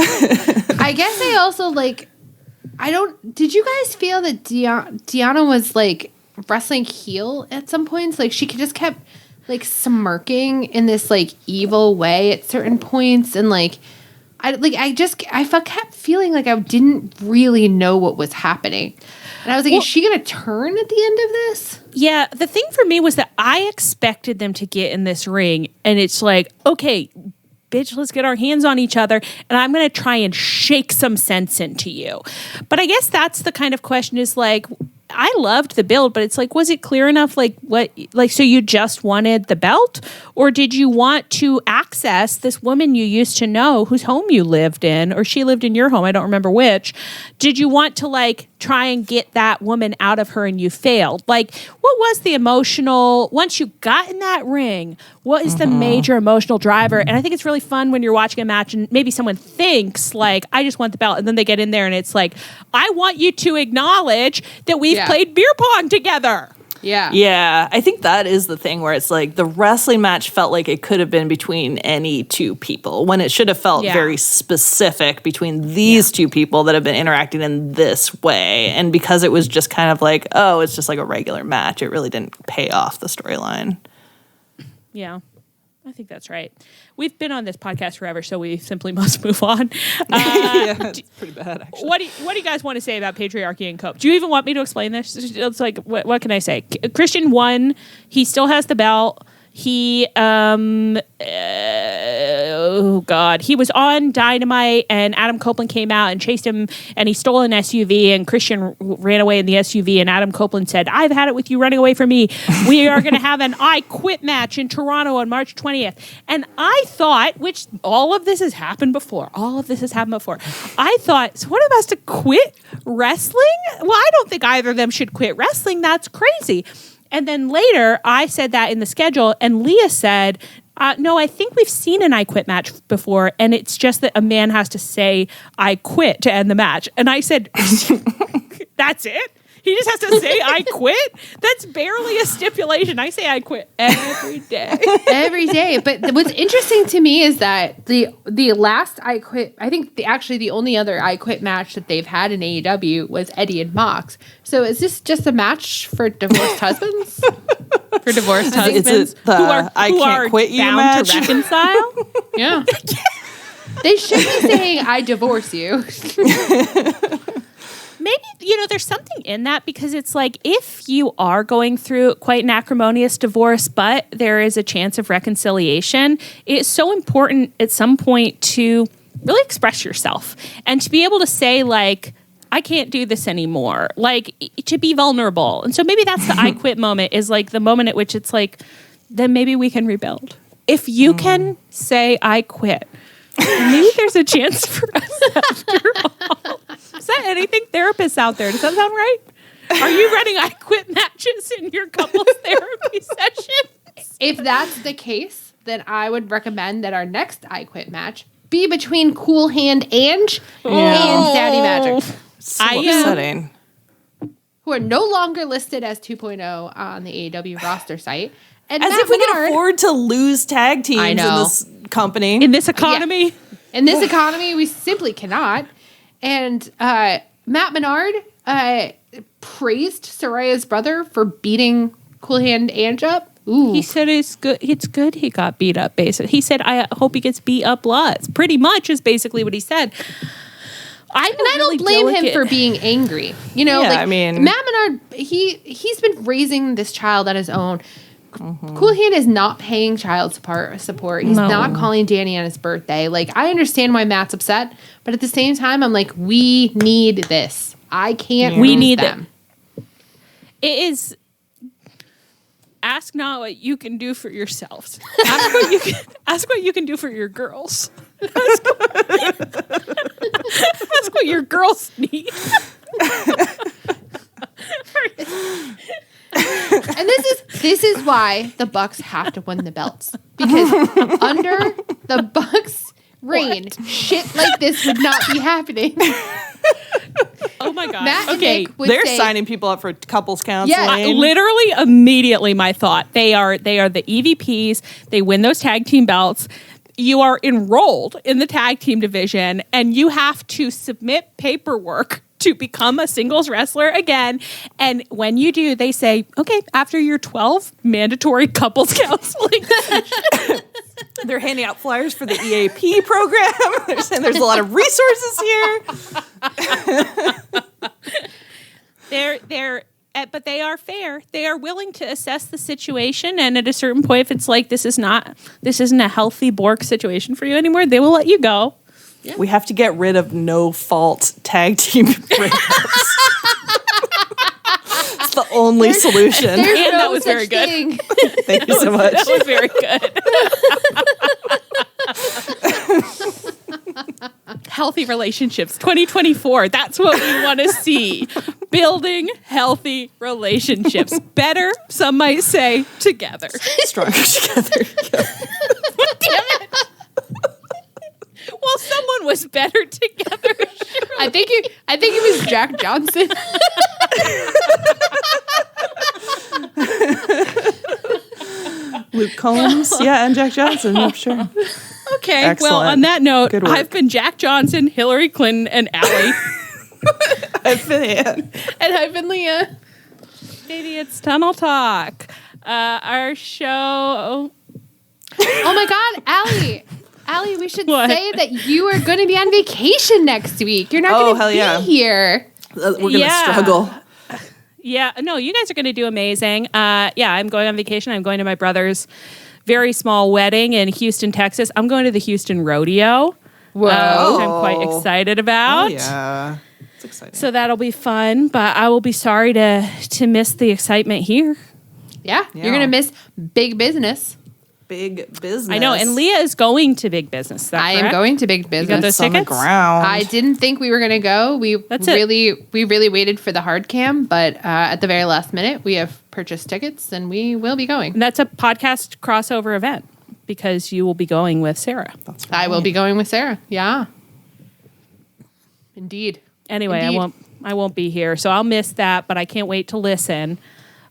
I guess I also like... did you guys feel that Deonna was like wrestling heel at some points? Like she just kept like smirking in this like evil way at certain points. And like, I kept feeling like I didn't really know what was happening. And I was like, is she going to turn at the end of this? Yeah. The thing for me was that I expected them to get in this ring and it's like, okay, bitch, let's get our hands on each other, and I'm going to try and shake some sense into you. But I guess that's the kind of question is like, I loved the build, but it's like, was it clear enough? Like what, like, so you just wanted the belt, or did you want to access this woman you used to know whose home you lived in, or she lived in your home? I don't remember which. Did you want to like try and get that woman out of her and you failed? Like, what was the emotional, once you got in that ring, what is the major emotional driver? And I think it's really fun when you're watching a match and maybe someone thinks like, I just want the belt. And then they get in there and it's like, I want you to acknowledge that we've played beer pong together. Yeah. Yeah. I think that is the thing where it's like the wrestling match felt like it could have been between any two people when it should have felt very specific between these two people that have been interacting in this way. And because it was just kind of like, oh, it's just like a regular match, it really didn't pay off the storyline. Yeah. I think that's right. We've been on this podcast forever, so we simply must move on. It's pretty bad, actually. What do you guys want to say about Patriarchy and Cope? Do you even want me to explain this? It's like, what can I say? Christian won. He still has the belt. He, oh God, he was on Dynamite and Adam Copeland came out and chased him and he stole an SUV and Christian ran away in the SUV and Adam Copeland said, I've had it with you running away from me. We are going to have an I Quit match in Toronto on March 20th. And I thought, which all of this has happened before. I thought, so one of us to quit wrestling? Well, I don't think either of them should quit wrestling. That's crazy. And then later, I said that in the schedule, and Leah said, no, I think we've seen an I Quit match before, and it's just that a man has to say, I quit to end the match. And I said, that's it? He just has to say, I quit? That's barely a stipulation. I say I quit every day. Every day. But what's interesting to me is that the last I Quit, I think the only other I Quit match that they've had in AEW was Eddie and Mox. So is this just a match for divorced husbands? For divorced husbands who are I can't quit you bound match? to reconcile? Yeah. They should be saying, I divorce you. Maybe, there's something in that because it's like if you are going through quite an acrimonious divorce, but there is a chance of reconciliation, it's so important at some point to really express yourself and to be able to say, like, I can't do this anymore, like to be vulnerable. And so maybe that's the I quit moment, is like the moment at which it's like, then maybe we can rebuild. If you can say, I quit, maybe there's a chance for us after all. Is that anything? Therapists out there, does that sound right? Are you running I quit matches in your couples therapy sessions? If that's the case, then I would recommend that our next I quit match be between Cool Hand Ange and Daddy Magic. So upsetting. Who are no longer listed as 2.0 on the AEW roster site. And as Matt if we Menard, can afford to lose tag teams in this company. In this economy. Yeah. In this economy, we simply cannot. And Matt Menard praised Soraya's brother for beating Cool Hand Ange up. Ooh. He said it's good he got beat up, basically. He said, I hope he gets beat up lots. Pretty much is basically what he said. I don't blame him for being angry. Matt Menard, he's been raising this child on his own. Cool Hand is not paying child support. He's not calling Danny on his birthday. Like, I understand why Matt's upset, but at the same time, I'm like, we need this. I can't lose them. It is... Ask not what you can do for yourselves. Ask what you can do for your girls. Ask what your girls need. And this is why the Bucks have to win the belts, because under the Bucks' reign, shit like this would not be happening. Oh my god! Matt and Nick would they're say, signing people up for couples counseling. Yeah, literally immediately my thought. They are the EVPs. They win those tag team belts. You are enrolled in the tag team division, and you have to submit paperwork to become a singles wrestler again. And when you do, they say, okay, after your 12 mandatory couples counseling sessions. They're handing out flyers for the EAP program. They're saying there's a lot of resources here. But they are fair. They are willing to assess the situation, and at a certain point, if it's like this isn't a healthy Bork situation for you anymore, they will let you go. Yeah. We have to get rid of no-fault tag team breakups. It's the only solution. And that was very good. Thank you so much. That was very good. Healthy relationships, 2024. That's what we want to see. Building healthy relationships. Better, some might say, together. Stronger together. Yeah. Damn it. Well, someone was better together. Surely. I think it was Jack Johnson. Luke Combs, and Jack Johnson, I'm sure. Okay, excellent. Well, on that note, I've been Jack Johnson, Hillary Clinton, and Allie. I've been Ann. And I've been Leah. Baby, it's Tunnel Talk. Our show... Oh my God, Allie, we should say that you are going to be on vacation next week. You're not going to be here. We're going to struggle. Yeah, no, you guys are going to do amazing. I'm going on vacation. I'm going to my brother's very small wedding in Houston, Texas. I'm going to the Houston Rodeo, which I'm quite excited about. Oh, yeah, it's exciting. So that'll be fun, but I will be sorry to miss the excitement here. Yeah. You're going to miss big business. Big business. I know, and Leah is going to big business. Is that correct? am going to big business. You got those tickets? On the ground. I didn't think we were going to go. We really waited for the hard cam, but at the very last minute, we have purchased tickets, and we will be going. And that's a podcast crossover event because you will be going with Sarah. That's right. I will be going with Sarah. Yeah, indeed. Anyway, I won't be here, so I'll miss that. But I can't wait to listen.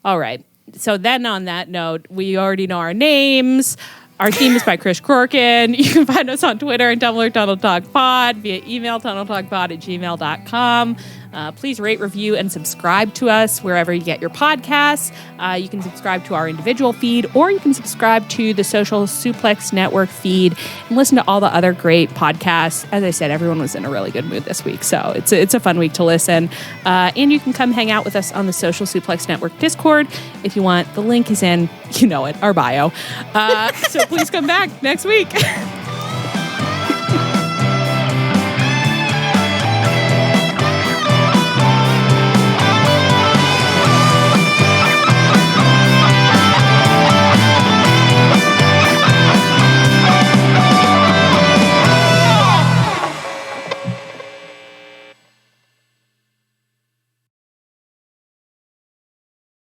All right. So then on that note, we already know our names. Our theme is by Chris Corkin. You can find us on Twitter and Tumblr, Tunnel Talk Pod, via email, tunneltalkpod@gmail.com. Please rate, review, and subscribe to us wherever you get your podcasts. You can subscribe to our individual feed, or you can subscribe to the Social Suplex Network feed and listen to all the other great podcasts. As I said, everyone was in a really good mood this week, so it's a fun week to listen. And you can come hang out with us on the Social Suplex Network Discord if you want. The link is in, our bio. So please come back next week.